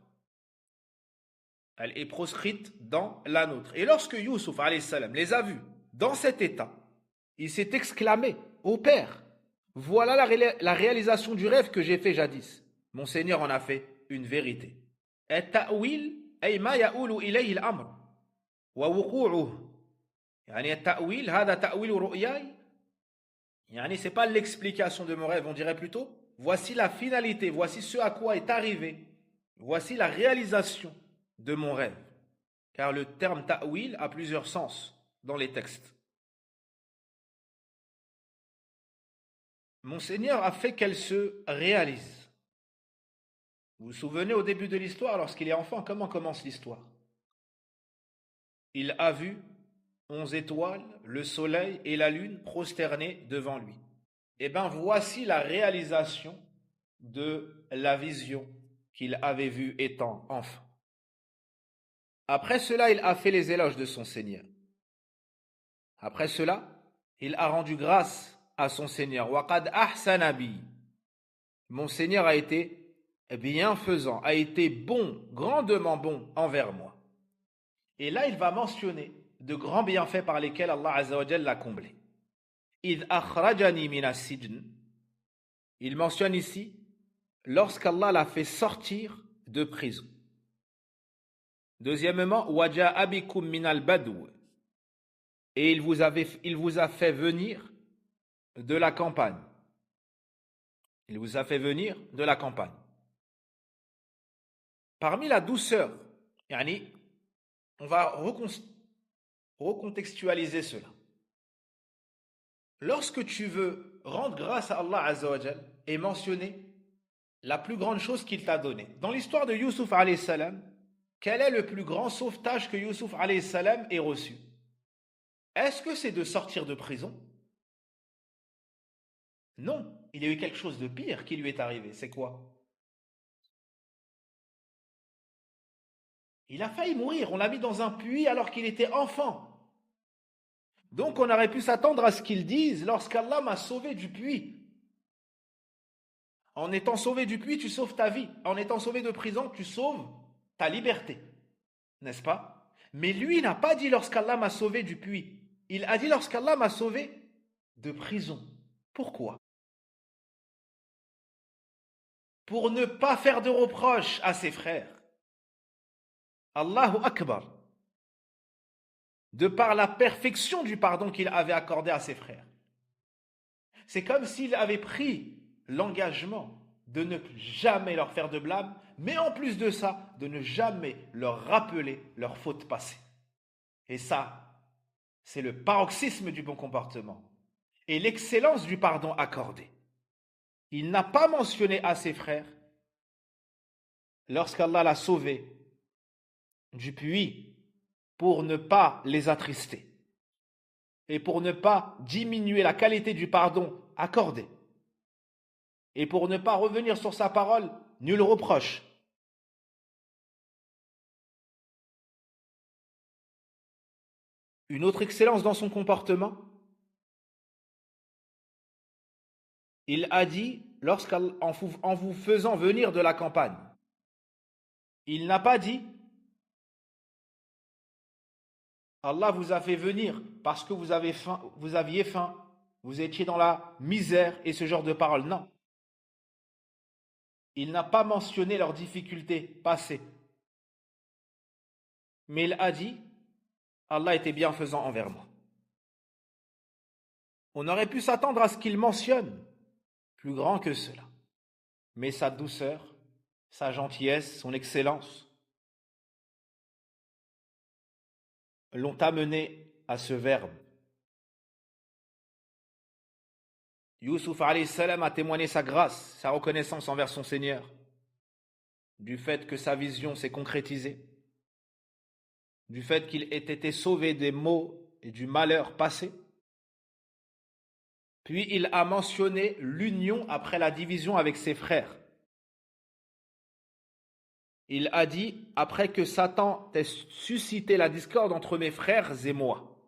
Elle est proscrite dans la nôtre. Et lorsque Youssouf alayhi salam les a vus dans cet état, il s'est exclamé: Ô Père, voilà la réalisation du rêve que j'ai fait jadis. Mon Seigneur en a fait une vérité. Et ta'wil أي ما يؤول إليه الأمر ووقوعه. يعني التأويل هذا تأويل رؤياي. يعني c'est pas l'explication de mon rêve, on dirait plutôt voici la finalité, voici ce à quoi est arrivé, voici la réalisation de mon rêve. Car le terme ta'wil a plusieurs sens dans les textes. Mon Seigneur a fait qu'elle se réalise. Vous vous souvenez au début de l'histoire, lorsqu'il est enfant, comment commence l'histoire? Il a vu 11 étoiles, le soleil et la lune prosternés devant lui. Eh bien, voici la réalisation de la vision qu'il avait vue étant enfant. Après cela, il a fait les éloges de son Seigneur. Après cela, il a rendu grâce à son Seigneur. Waqad ahsana bi. Mon Seigneur a été bienfaisant, a été bon, grandement bon envers moi. Et là, il va mentionner de grands bienfaits par lesquels Allah Azza wa Jalla l'a comblé. Id akhrajani min as-sijn. Il mentionne ici lorsqu'Allah l'a fait sortir de prison. Deuxièmement, waja'a bikum min al-badw. Et il vous a fait venir de la campagne. Il vous a fait venir de la campagne. Parmi la douceur, yani, on va recontextualiser cela. Lorsque tu veux rendre grâce à Allah Azza wa Jal et mentionner la plus grande chose qu'il t'a donnée. Dans l'histoire de Youssouf alayhi salam, quel est le plus grand sauvetage que Youssouf alayhi salam ait reçu? Est-ce que c'est de sortir de prison? Non, il y a eu quelque chose de pire qui lui est arrivé. C'est quoi? Il a failli mourir, on l'a mis dans un puits alors qu'il était enfant. Donc on aurait pu s'attendre à ce qu'il dise lorsqu'Allah m'a sauvé du puits. En étant sauvé du puits, tu sauves ta vie. En étant sauvé de prison, tu sauves ta liberté. N'est-ce pas? Mais lui n'a pas dit lorsqu'Allah m'a sauvé du puits. Il a dit lorsqu'Allah m'a sauvé de prison. Pourquoi? Pour ne pas faire de reproches à ses frères. Allahu Akbar. De par la perfection du pardon qu'il avait accordé à ses frères. C'est comme s'il avait pris l'engagement de ne jamais leur faire de blâme, mais en plus de ça, de ne jamais leur rappeler leurs fautes passées. Et ça, c'est le paroxysme du bon comportement et l'excellence du pardon accordé. Il n'a pas mentionné à ses frères, lorsqu'Allah l'a sauvé du puits, pour ne pas les attrister et pour ne pas diminuer la qualité du pardon accordé et pour ne pas revenir sur sa parole, nul reproche. Une autre excellence dans son comportement, il a dit, en vous faisant venir de la campagne, il n'a pas dit Allah vous a fait venir parce que vous aviez faim, vous étiez dans la misère et ce genre de paroles. Non. Il n'a pas mentionné leurs difficultés passées. Mais il a dit Allah était bienfaisant envers moi. On aurait pu s'attendre à ce qu'il mentionne plus grand que cela. Mais sa douceur, sa gentillesse, son excellence l'ont amené à ce verbe. Youssouf alayhi salam a témoigné sa grâce, sa reconnaissance envers son Seigneur, du fait que sa vision s'est concrétisée, du fait qu'il ait été sauvé des maux et du malheur passé. Puis il a mentionné l'union après la division avec ses frères. Il a dit, après que Satan ait suscité la discorde entre mes frères et moi.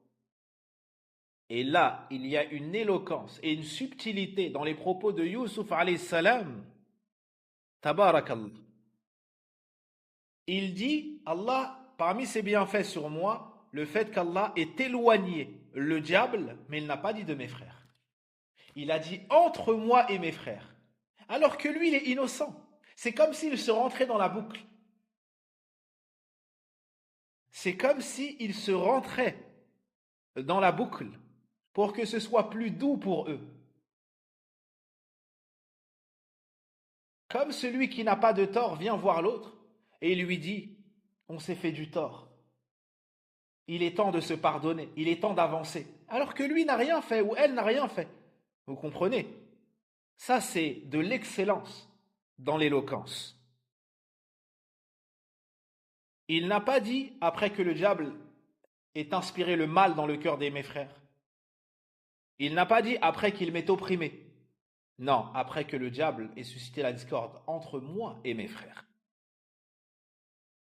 Et là, il y a une éloquence et une subtilité dans les propos de Youssouf alayhi salam. Tabarakallah. Il dit, Allah, parmi ses bienfaits sur moi, le fait qu'Allah ait éloigné le diable, mais il n'a pas dit de mes frères. Il a dit entre moi et mes frères. Alors que lui, il est innocent. C'est comme s'il se rentrait dans la boucle. c'est comme s'ils se rentraient dans la boucle pour que ce soit plus doux pour eux. Comme celui qui n'a pas de tort vient voir l'autre et il lui dit « On s'est fait du tort. Il est temps de se pardonner, il est temps d'avancer. » Alors que lui n'a rien fait ou elle n'a rien fait. Vous comprenez? Ça, c'est de l'excellence dans l'éloquence. Il n'a pas dit, après que le diable ait inspiré le mal dans le cœur de mes frères. Il n'a pas dit, après qu'il m'ait opprimé. Non, après que le diable ait suscité la discorde entre moi et mes frères.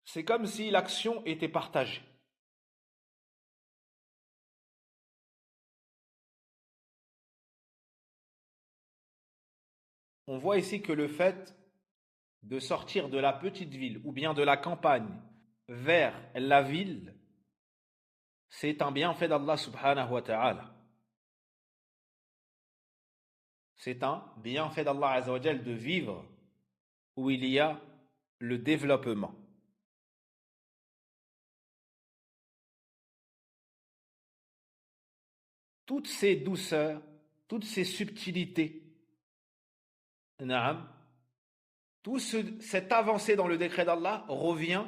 C'est comme si l'action était partagée. On voit ici que le fait de sortir de la petite ville ou bien de la campagne vers la ville, c'est un bienfait d'Allah subhanahu wa ta'ala. C'est un bienfait d'Allah azza wa jal de vivre où il y a le développement. Toutes ces douceurs, toutes ces subtilités, cette avancée dans le décret d'Allah revient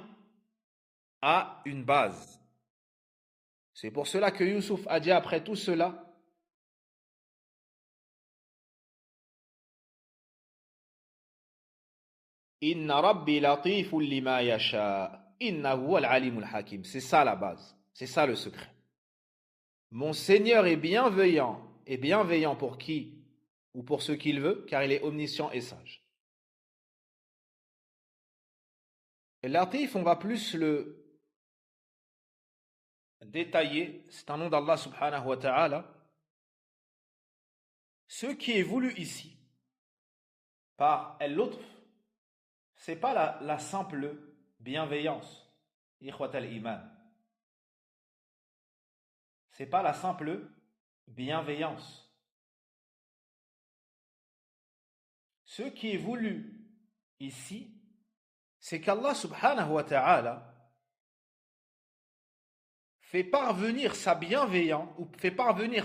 à une base. C'est pour cela que Youssouf a dit après tout cela, Inna rabbi latifun lima yasha, innahu huwal alimul hakim. C'est ça la base, c'est ça le secret. Mon Seigneur est bienveillant pour qui ou pour ce qu'il veut, car il est omniscient et sage. Et Latif, on va plus le détailler, c'est un nom d'Allah subhanahu wa ta'ala. Ce qui est voulu ici par l'autre, c'est pas la simple bienveillance, ikhwat al-iman. C'est pas la simple bienveillance. Ce qui est voulu ici, c'est qu'Allah subhanahu wa ta'ala fait parvenir sa bienveillance ou fait parvenir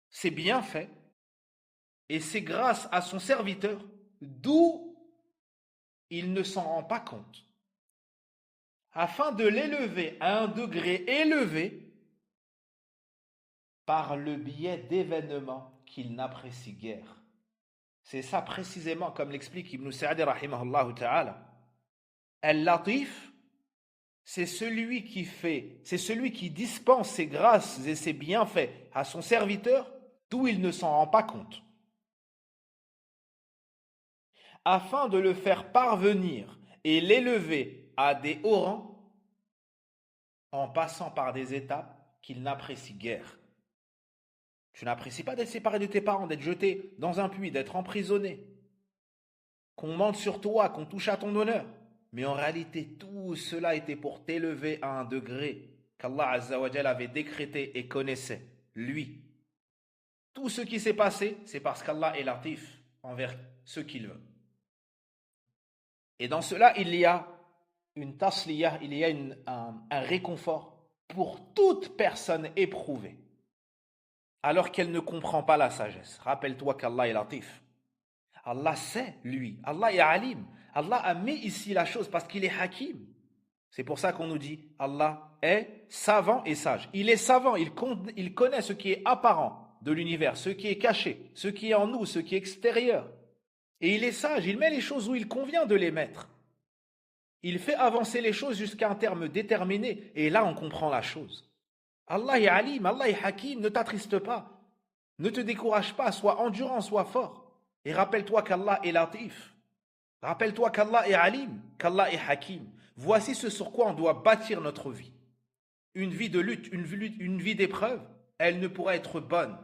ses bienfaits et c'est grâce à son serviteur d'où il ne s'en rend pas compte, afin de l'élever à un degré élevé par le biais d'événements qu'il n'apprécie guère. C'est ça précisément, comme l'explique Ibn Sa'di rahimahullah ta'ala. Al-Latif, c'est celui qui dispense ses grâces et ses bienfaits à son serviteur, d'où il ne s'en rend pas compte, afin de le faire parvenir et l'élever à des hauts rangs en passant par des étapes qu'il n'apprécie guère. Tu n'apprécies pas d'être séparé de tes parents, d'être jeté dans un puits, d'être emprisonné, qu'on mente sur toi, qu'on touche à ton honneur. Mais en réalité, tout cela était pour t'élever à un degré qu'Allah Azza wa Jal avait décrété et connaissait, lui. Tout ce qui s'est passé, c'est parce qu'Allah est latif envers ceux qu'il veut. Et dans cela, il y a une tasliyah, il y a un réconfort pour toute personne éprouvée, alors qu'elle ne comprend pas la sagesse. Rappelle-toi qu'Allah est latif. Allah sait, lui. Allah est alim. Allah a mis ici la chose parce qu'il est hakim. C'est pour ça qu'on nous dit Allah est savant et sage. Il est savant, il connaît ce qui est apparent de l'univers, ce qui est caché, ce qui est en nous, ce qui est extérieur. Et il est sage, il met les choses où il convient de les mettre. Il fait avancer les choses jusqu'à un terme déterminé. Et là, on comprend la chose. Allah est alim, Allah est hakim, ne t'attriste pas. Ne te décourage pas, sois endurant, sois fort. Et rappelle-toi qu'Allah est latif. Rappelle-toi qu'Allah est alim, qu'Allah est hakim. Voici ce sur quoi on doit bâtir notre vie. Une vie de lutte, une vie d'épreuve, elle ne pourra être bonne,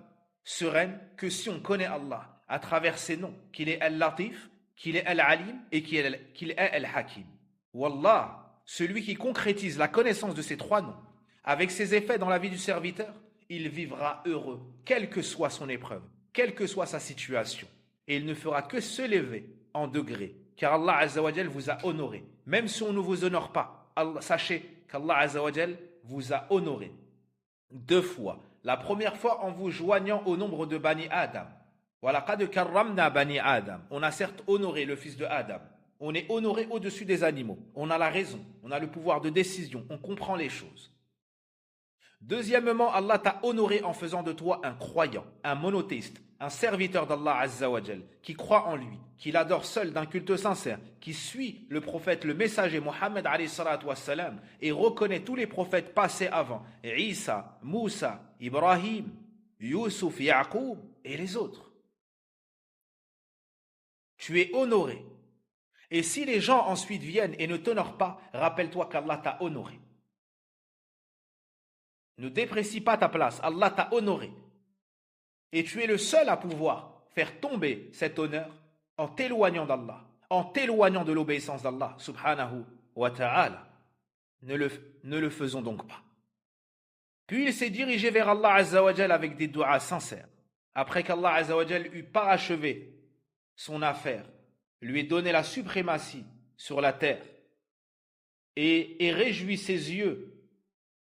sereine, que si on connaît Allah à travers ses noms, qu'il est Al-Latif, qu'il est Al-Alim et qu'il est Al-Hakim. Wallah, celui qui concrétise la connaissance de ces trois noms, avec ses effets dans la vie du serviteur, il vivra heureux, quelle que soit son épreuve, quelle que soit sa situation. Et il ne fera que se lever en degrés, car Allah Azza wa Jal vous a honoré. Même si on ne vous honore pas, Allah, sachez qu'Allah Azza wa Jal vous a honoré 2 fois. La première fois en vous joignant au nombre de Bani Adam. وَلَقَدْ كَرَّمْنَا Bani Adam. On a certes honoré le fils de Adam. On est honoré au-dessus des animaux. On a la raison, on a le pouvoir de décision, on comprend les choses. Deuxièmement, Allah t'a honoré en faisant de toi un croyant, un monothéiste, un serviteur d'Allah Azza wa Jal, qui croit en lui, qui l'adore seul d'un culte sincère, qui suit le prophète, le messager Mohammed alayhi salatu wassalam, et reconnaît tous les prophètes passés avant, Isa, Moussa, Ibrahim, Yusuf, Yaqub et les autres. Tu es honoré. Et si les gens ensuite viennent et ne t'honorent pas, rappelle-toi qu'Allah t'a honoré. Ne déprécie pas ta place, Allah t'a honoré. Et tu es le seul à pouvoir faire tomber cet honneur en t'éloignant d'Allah, en t'éloignant de l'obéissance d'Allah, subhanahu wa ta'ala. Ne le faisons donc pas. Puis il s'est dirigé vers Allah Azza wa Jal avec des du'as sincères. Après qu'Allah Azza wa Jal eut parachevé son affaire, lui ait donné la suprématie sur la terre et réjoui ses yeux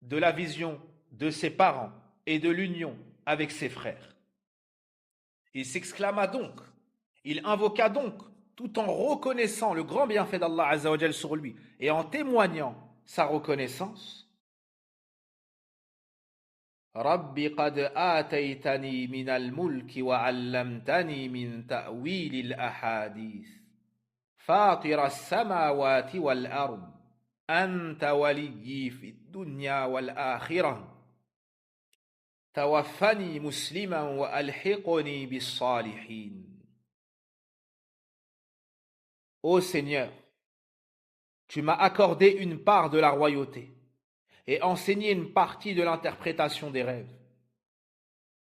de la vision de ses parents et de l'union avec ses frères. Il s'exclama donc, il invoqua donc, tout en reconnaissant le grand bienfait d'Allah Azza wa Jal sur lui et en témoignant sa reconnaissance. Rabbi qad ataytani min al-mulki wa 'allamtani min ta'wil al-ahadith. Fatir as-samawati wal-ard. Anta waliyyi fi ad-dunya wal-akhirah. Tawaffani musliman wa alhiqni bis-salihin. Ô Seigneur, tu m'as accordé une part de la royauté et enseigné une partie de l'interprétation des rêves.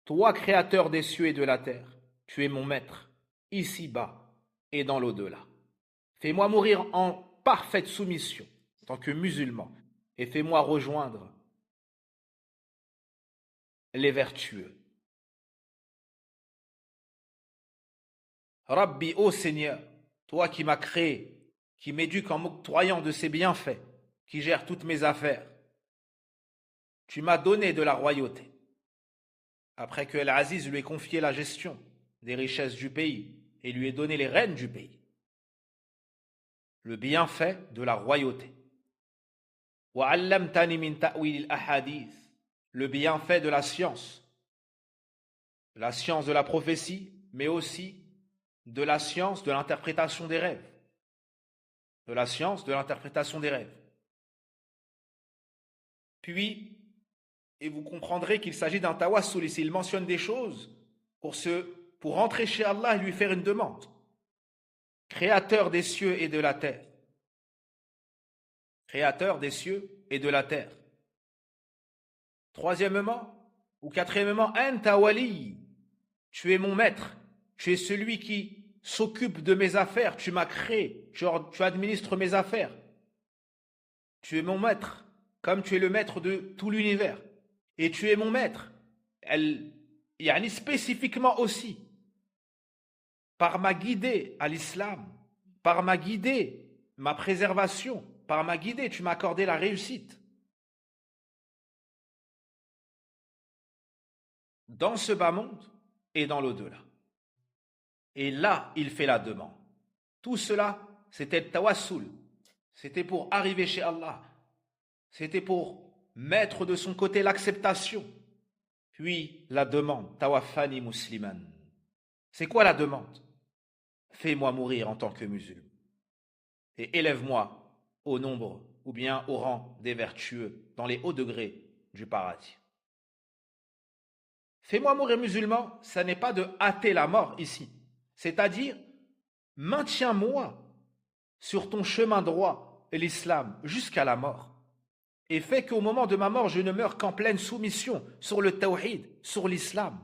Toi, créateur des cieux et de la terre, tu es mon maître, ici-bas et dans l'au-delà. Fais-moi mourir en parfaite soumission, en tant que musulman, et fais-moi rejoindre les vertueux. Rabbi, ô Seigneur, toi qui m'as créé, qui m'éduque en m'octroyant de ses bienfaits, qui gère toutes mes affaires, tu m'as donné de la royauté. Après que Al-Aziz lui ait confié la gestion des richesses du pays et lui ait donné les rênes du pays. Le bienfait de la royauté. وَعَلَّمْتَنِ مِنْ تَأْوِيلِ الْأَحَادِيثِ. Le bienfait de la science de la prophétie, mais aussi de la science de l'interprétation des rêves. De la science de l'interprétation des rêves. Puis, et vous comprendrez qu'il s'agit d'un tawassul, ici il mentionne des choses pour rentrer chez Allah et lui faire une demande. Créateur des cieux et de la terre. Créateur des cieux et de la terre. Troisièmement, ou quatrièmement, Anta wali, tu es mon maître, tu es celui qui s'occupe de mes affaires, tu m'as créé, tu administres mes affaires. Tu es mon maître, comme tu es le maître de tout l'univers. Et tu es mon maître, spécifiquement aussi, par ma guidée à l'islam, par ma guidée, ma préservation, par ma guidée, tu m'as accordé la réussite. Dans ce bas monde et dans l'au-delà. Et là, il fait la demande. Tout cela, c'était le tawassul. C'était pour arriver chez Allah. C'était pour mettre de son côté l'acceptation. Puis la demande, tawaffani musliman. C'est quoi la demande? Fais-moi mourir en tant que musulman. Et élève-moi au nombre ou bien au rang des vertueux dans les hauts degrés du paradis. Fais-moi mourir musulman, ça n'est pas de hâter la mort ici. C'est-à-dire, maintiens-moi sur ton chemin droit, l'islam, jusqu'à la mort. Et fais qu'au moment de ma mort, je ne meure qu'en pleine soumission sur le tawhid, sur l'islam,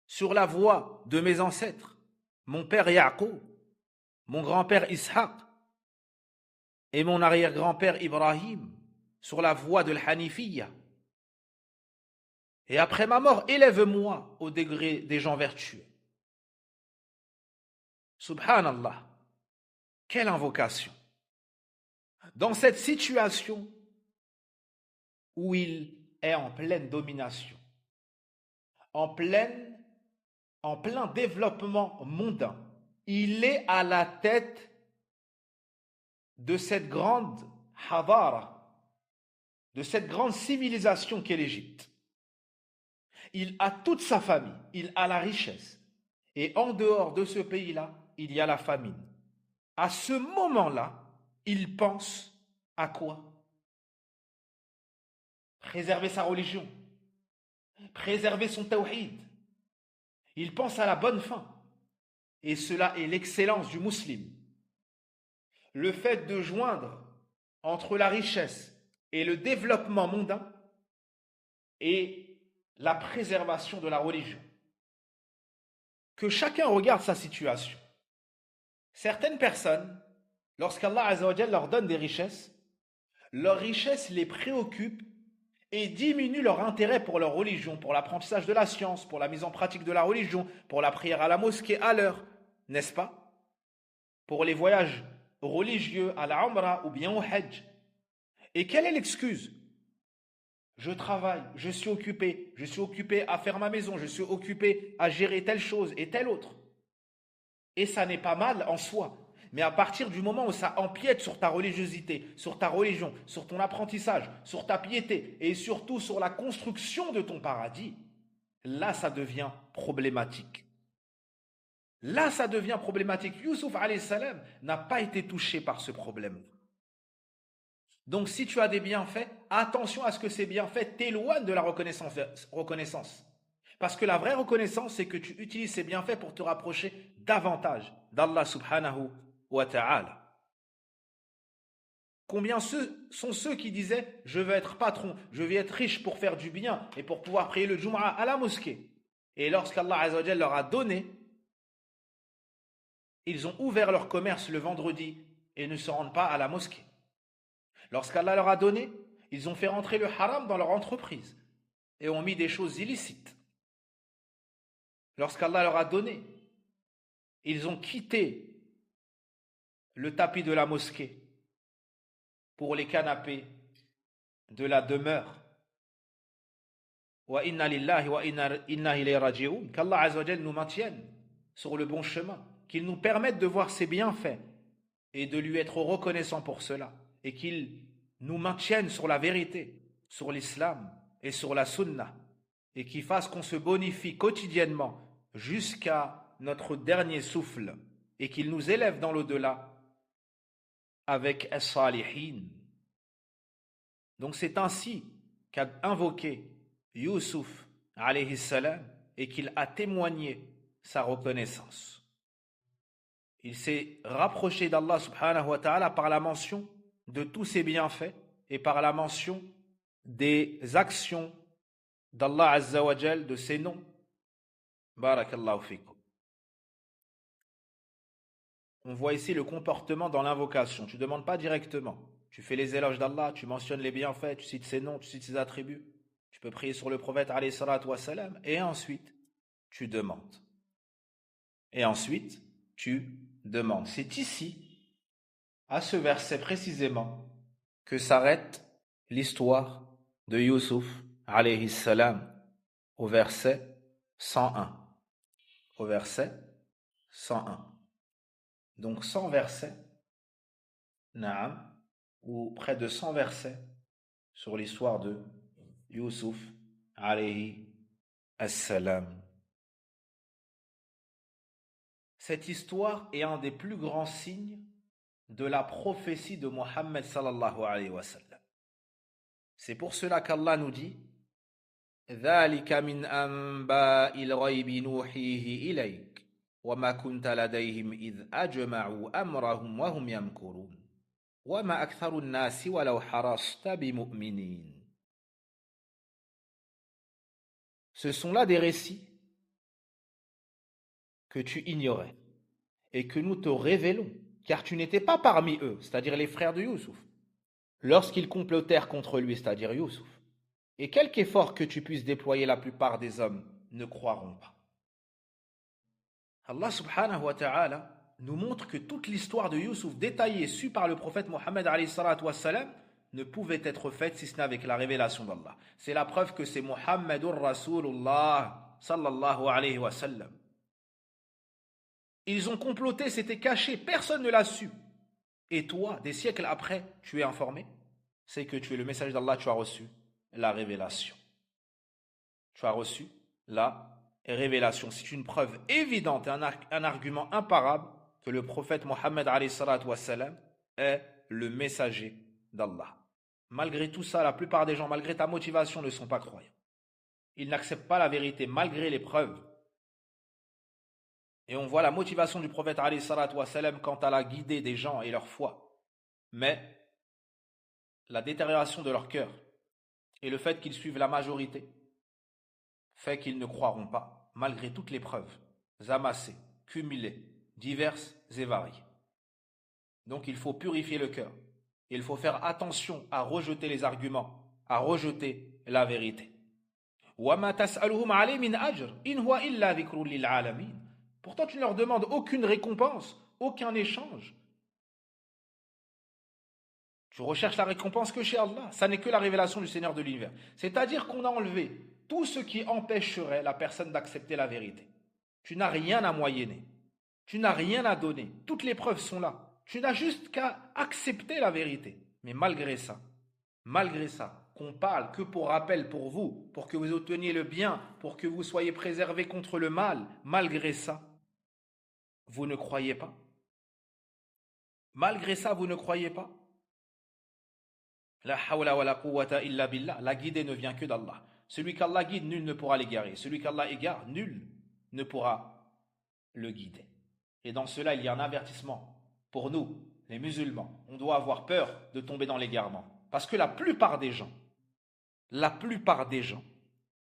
sur la voie de mes ancêtres, mon père Yaqub, mon grand-père Ishaq et mon arrière-grand-père Ibrahim, sur la voie de l'Hanifiyya. Et après ma mort, élève-moi au degré des gens vertueux. Subhanallah, quelle invocation! Dans cette situation où il est en pleine domination, en plein développement mondain, il est à la tête de cette grande hadara, de cette grande civilisation qu'est l'Égypte. Il a toute sa famille, il a la richesse. Et en dehors de ce pays-là, il y a la famine. À ce moment-là, il pense à quoi? Préserver sa religion, préserver son tawhid. Il pense à la bonne fin. Et cela est l'excellence du musulman. Le fait de joindre entre la richesse et le développement mondain et la préservation de la religion. Que chacun regarde sa situation. Certaines personnes, lorsqu'Allah Azza wa Jalla leur donne des richesses, leurs richesses les préoccupent et diminuent leur intérêt pour leur religion, pour l'apprentissage de la science, pour la mise en pratique de la religion, pour la prière à la mosquée à l'heure, n'est-ce pas? Pour les voyages religieux à la Umrah ou bien au Hajj. Et quelle est l'excuse? Je travaille, je suis occupé à faire ma maison, je suis occupé à gérer telle chose et telle autre. Et ça n'est pas mal en soi. Mais à partir du moment où ça empiète sur ta religiosité, sur ta religion, sur ton apprentissage, sur ta piété et surtout sur la construction de ton paradis, là ça devient problématique. Là ça devient problématique. Youssouf alayhi salam n'a pas été touché par ce problème. Donc si tu as des bienfaits, attention à ce que ces bienfaits t'éloignent de la reconnaissance. Parce que la vraie reconnaissance, c'est que tu utilises ces bienfaits pour te rapprocher davantage d'Allah subhanahu wa ta'ala. Combien sont ceux qui disaient « Je veux être patron, je veux être riche pour faire du bien et pour pouvoir prier le Jumu'ah à la mosquée ». Et lorsqu'Allah Azza wa Jalla leur a donné, ils ont ouvert leur commerce le vendredi et ne se rendent pas à la mosquée. Lorsqu'Allah leur a donné, ils ont fait rentrer le haram dans leur entreprise et ont mis des choses illicites. Lorsqu'Allah leur a donné, ils ont quitté le tapis de la mosquée pour les canapés de la demeure. Wa inna lillahi wa inna ilayhi raji'un. Qu'Allah Azza wa Jalla nous maintienne sur le bon chemin, qu'il nous permette de voir ses bienfaits et de lui être reconnaissant pour cela, et qu'il nous maintienne sur la vérité, sur l'islam et sur la sunna, et qu'il fasse qu'on se bonifie quotidiennement jusqu'à notre dernier souffle, et qu'il nous élève dans l'au-delà avec as-salihin. Donc c'est ainsi qu'a invoqué Youssouf alayhi salam et qu'il a témoigné sa reconnaissance. Il s'est rapproché d'Allah subhanahu wa ta'ala par la mention de tous ses bienfaits et par la mention des actions d'Allah Azza wa Jal, de ses noms. Barakallahu fikum. On voit ici le comportement dans l'invocation. Tu ne demandes pas directement. Tu fais les éloges d'Allah, tu mentionnes les bienfaits, tu cites ses noms, tu cites ses attributs. Tu peux prier sur le prophète alayhi salatu wa salam, et ensuite tu demandes. Et ensuite tu demandes. C'est ici, à ce verset précisément, que s'arrête l'histoire de Youssouf alayhi salam au verset 101. Au verset 101. Donc 100 versets, na'am, ou près de 100 versets sur l'histoire de Youssouf alayhi salam. Cette histoire est un des plus grands signes de la prophétie de Mohammed sallallahu alayhi wa sallam. C'est pour cela qu'Allah nous dit ذَلِكَ مِنْ أَنْبَاءِ الْغَيْبِ نُوحِيهِ إِلَيْكَ وَمَا كُنْتَ لَدَيْهِمْ إِذْ أَجْمَعُوا أَمْرَهُمْ وَهُمْ يَمْكُرُونَ وَمَا أَكْثَرُ النَّاسِ وَلَوْ حَرَصْتَ بِمُؤْمِنِينَ. Ce sont là des récits que tu ignorais et que nous te révélons, car tu n'étais pas parmi eux, c'est-à-dire les frères de Youssouf, lorsqu'ils complotèrent contre lui, c'est-à-dire Youssouf. Et quelque effort que tu puisses déployer, la plupart des hommes ne croiront pas. Allah subhanahu wa ta'ala nous montre que toute l'histoire de Youssouf détaillée sue par le prophète Mohammed alayhi salatu wassalam ne pouvait être faite si ce n'est avec la révélation d'Allah. C'est la preuve que c'est Muhammadur Rasulullah sallallahu alayhi wa sallam. Ils ont comploté, c'était caché, personne ne l'a su. Et toi, des siècles après, tu es informé. C'est que tu es le messager d'Allah, tu as reçu la révélation. Tu as reçu la révélation. C'est une preuve évidente, un argument imparable que le prophète Mohammed alayhi salatu wassalam est le messager d'Allah. Malgré tout ça, la plupart des gens, malgré ta motivation, ne sont pas croyants. Ils n'acceptent pas la vérité malgré les preuves. Et on voit la motivation du prophète alayhi salatu wassalam quant à la guider des gens et leur foi. Mais la détérioration de leur cœur et le fait qu'ils suivent la majorité fait qu'ils ne croiront pas, malgré toutes les preuves amassées, cumulées, diverses et variées. Donc il faut purifier le cœur. Il faut faire attention à rejeter les arguments, à rejeter la vérité. وَمَا تَسْأَلُهُمْ عَلَيْهِ مِنْ أَجْرٍ إِنْ هُوَ إِلَّا ذِكْرٌ لِلْعَالَمِينَ. Pourtant, tu ne leur demandes aucune récompense, aucun échange. Tu recherches la récompense que chez Allah. Ça n'est que la révélation du Seigneur de l'univers. C'est-à-dire qu'on a enlevé tout ce qui empêcherait la personne d'accepter la vérité. Tu n'as rien à moyenner. Tu n'as rien à donner. Toutes les preuves sont là. Tu n'as juste qu'à accepter la vérité. Mais malgré ça, qu'on parle que pour rappel pour vous, pour que vous obteniez le bien, pour que vous soyez préservés contre le mal, malgré ça, vous ne croyez pas. Malgré ça, vous ne croyez pas. La hawla wa la quwwata illa billah. La guidée ne vient que d'Allah. Celui qu'Allah guide, nul ne pourra l'égarer. Celui qu'Allah égare, nul ne pourra le guider. Et dans cela, il y a un avertissement pour nous, les musulmans. On doit avoir peur de tomber dans l'égarement. Parce que la plupart des gens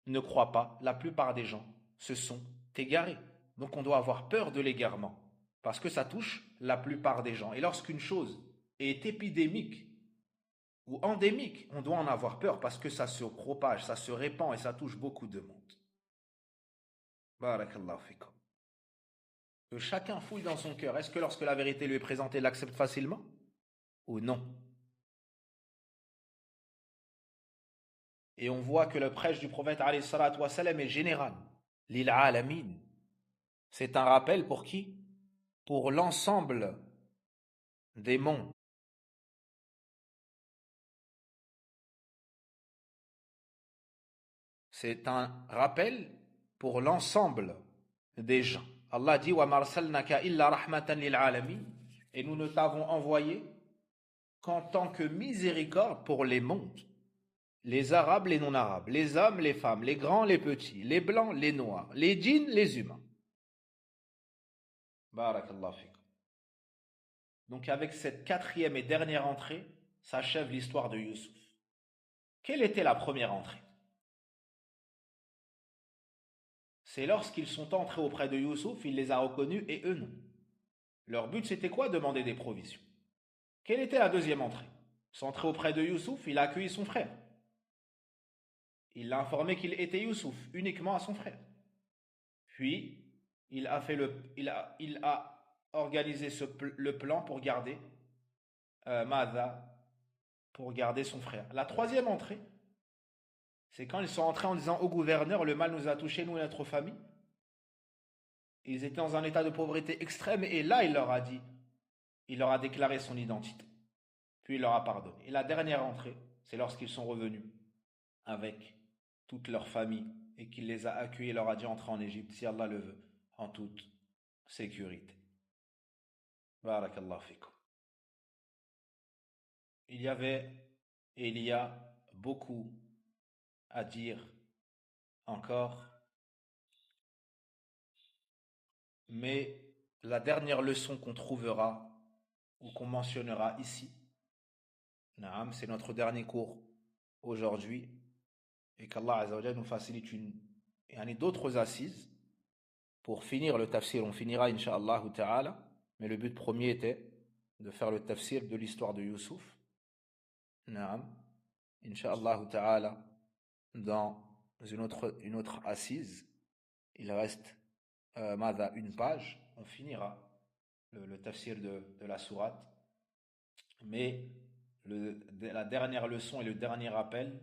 ne croient pas, la plupart des gens se sont égarés. Donc on doit avoir peur de l'égarement. Parce que ça touche la plupart des gens. Et lorsqu'une chose est épidémique ou endémique, on doit en avoir peur parce que ça se propage, ça se répand et ça touche beaucoup de monde. Barakallahu fikum. Que chacun fouille dans son cœur. Est-ce que lorsque la vérité lui est présentée, il l'accepte facilement ou non? Et on voit que le prêche du prophète alayhi salatu wa salam est général. Lil alamin. C'est un rappel pour qui? Pour l'ensemble des mondes. C'est un rappel pour l'ensemble des gens. Allah dit wa marsalnaka illa rahmatan lil alamin, et nous ne t'avons envoyé qu'en tant que miséricorde pour les mondes, les arabes, les non-arabes, les hommes, les femmes, les grands, les petits, les blancs, les noirs, les djinns, les humains. Barakallahu fikum. Donc avec cette quatrième et dernière entrée s'achève l'histoire de Youssouf. Quelle était la première entrée? C'est lorsqu'ils sont entrés auprès de Youssouf, il les a reconnus et eux non. Leur but c'était quoi? Demander des provisions. Quelle était la deuxième entrée? Ils sont entrés auprès de Youssouf, il a accueilli son frère. Il l'a informé qu'il était Youssouf, uniquement à son frère. Puis, il a organisé le plan pour garder pour garder son frère. La troisième entrée, c'est quand ils sont entrés en disant au gouverneur, le mal nous a touchés, nous et notre famille. Ils étaient dans un état de pauvreté extrême et là, il leur a déclaré son identité. Puis il leur a pardonné. Et la dernière entrée, c'est lorsqu'ils sont revenus avec toute leur famille et qu'il les a accueillis et leur a dit entrer en Égypte, si Allah le veut, en toute sécurité. Barakallahu fikum. Il y avait et il y a beaucoup à dire encore, mais la dernière leçon qu'on trouvera ou qu'on mentionnera ici, c'est notre dernier cours aujourd'hui, et qu'Allah Azza wa Jalla nous facilite d'autres assises pour finir le tafsir. On finira incha'Allah ta'ala, mais le but premier était de faire le tafsir de l'histoire de Youssouf. Incha'Allah ta'ala, dans une autre assise, il reste une page, on finira le tafsir de la sourate. Mais la dernière leçon et le dernier rappel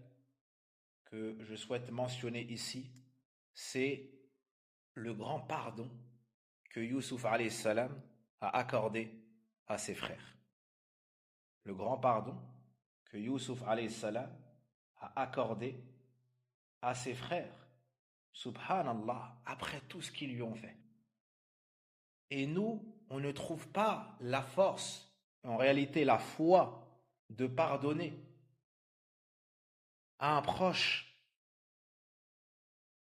que je souhaite mentionner ici, c'est le grand pardon que Youssouf alayhi salam a accordé à ses frères. Le grand pardon que Youssouf alayhi salam a accordé à ses frères. Subhanallah, après tout ce qu'ils lui ont fait. Et nous, on ne trouve pas la force, en réalité la foi, de pardonner à un proche.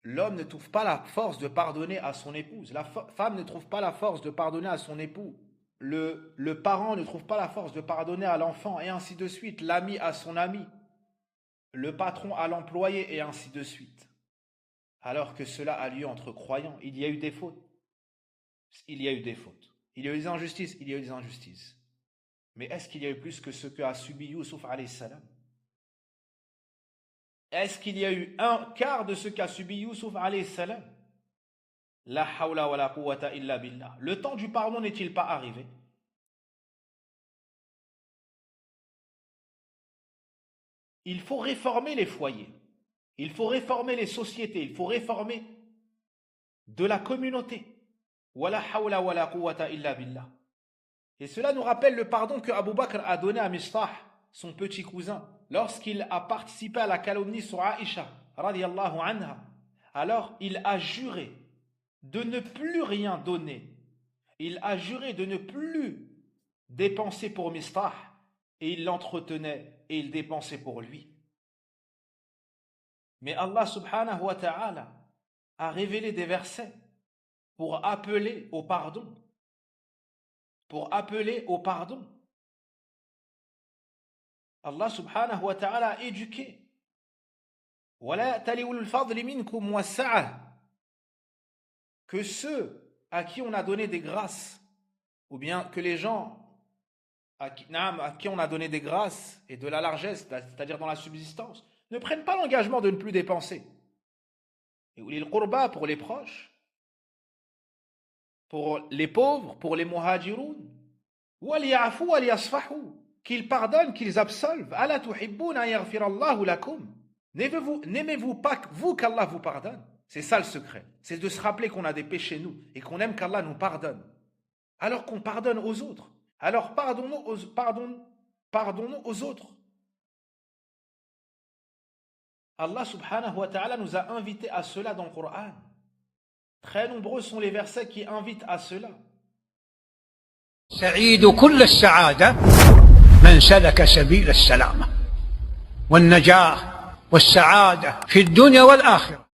L'homme ne trouve pas la force de pardonner à son épouse. La femme ne trouve pas la force de pardonner à son époux. Le parent ne trouve pas la force de pardonner à l'enfant, et ainsi de suite. L'ami à son ami. Le patron à l'employé, et ainsi de suite. Alors que cela a lieu entre croyants. Il y a eu des fautes. Il y a eu des fautes. Il y a eu des injustices. Il y a eu des injustices. Mais est-ce qu'il y a eu plus que ce qu'a subi Youssouf alayhi salam? Est-ce qu'il y a eu un quart de ce qu'a subi Youssouf alayhi salam? La hawla wa la quwwata illa billah. Le temps du pardon n'est-il pas arrivé? Il faut réformer les foyers. Il faut réformer les sociétés. Il faut réformer de la communauté. Wa la hawla wa la quwwata illa billah. Et cela nous rappelle le pardon que Abu Bakr a donné à Mistah, son petit cousin, lorsqu'il a participé à la calomnie sur Aïcha, radiyallahu anha. Alors, il a juré de ne plus rien donner. Il a juré de ne plus dépenser pour Mistah, et il l'entretenait et il dépensait pour lui. Mais Allah subhanahu wa ta'ala a révélé des versets pour appeler au pardon. Pour appeler au pardon. Allah subhanahu wa ta'ala a éduqué. Que ceux à qui on a donné des grâces, ou bien que les gens à qui on a donné des grâces et de la largesse, c'est-à-dire dans la subsistance, ne prennent pas l'engagement de ne plus dépenser. Et ulil qurba pour les proches, pour les pauvres, pour les muhajiroun, waliyafu waliyasfahu, qu'ils pardonnent, qu'ils absolvent. Ala tuhibbuna yaghfirallahu lakum. N'aimez-vous pas vous qu'Allah vous pardonne? C'est ça le secret. C'est de se rappeler qu'on a des péchés nous et qu'on aime qu'Allah nous pardonne. Alors qu'on pardonne aux autres. Alors pardonnons aux autres. Allah subhanahu wa ta'ala nous a invités à cela dans le Coran. Très nombreux sont les versets qui invitent à cela. سعيد كل السعادة من سلك سبيل السلامة والنجاة والسعادة في الدنيا والآخرة.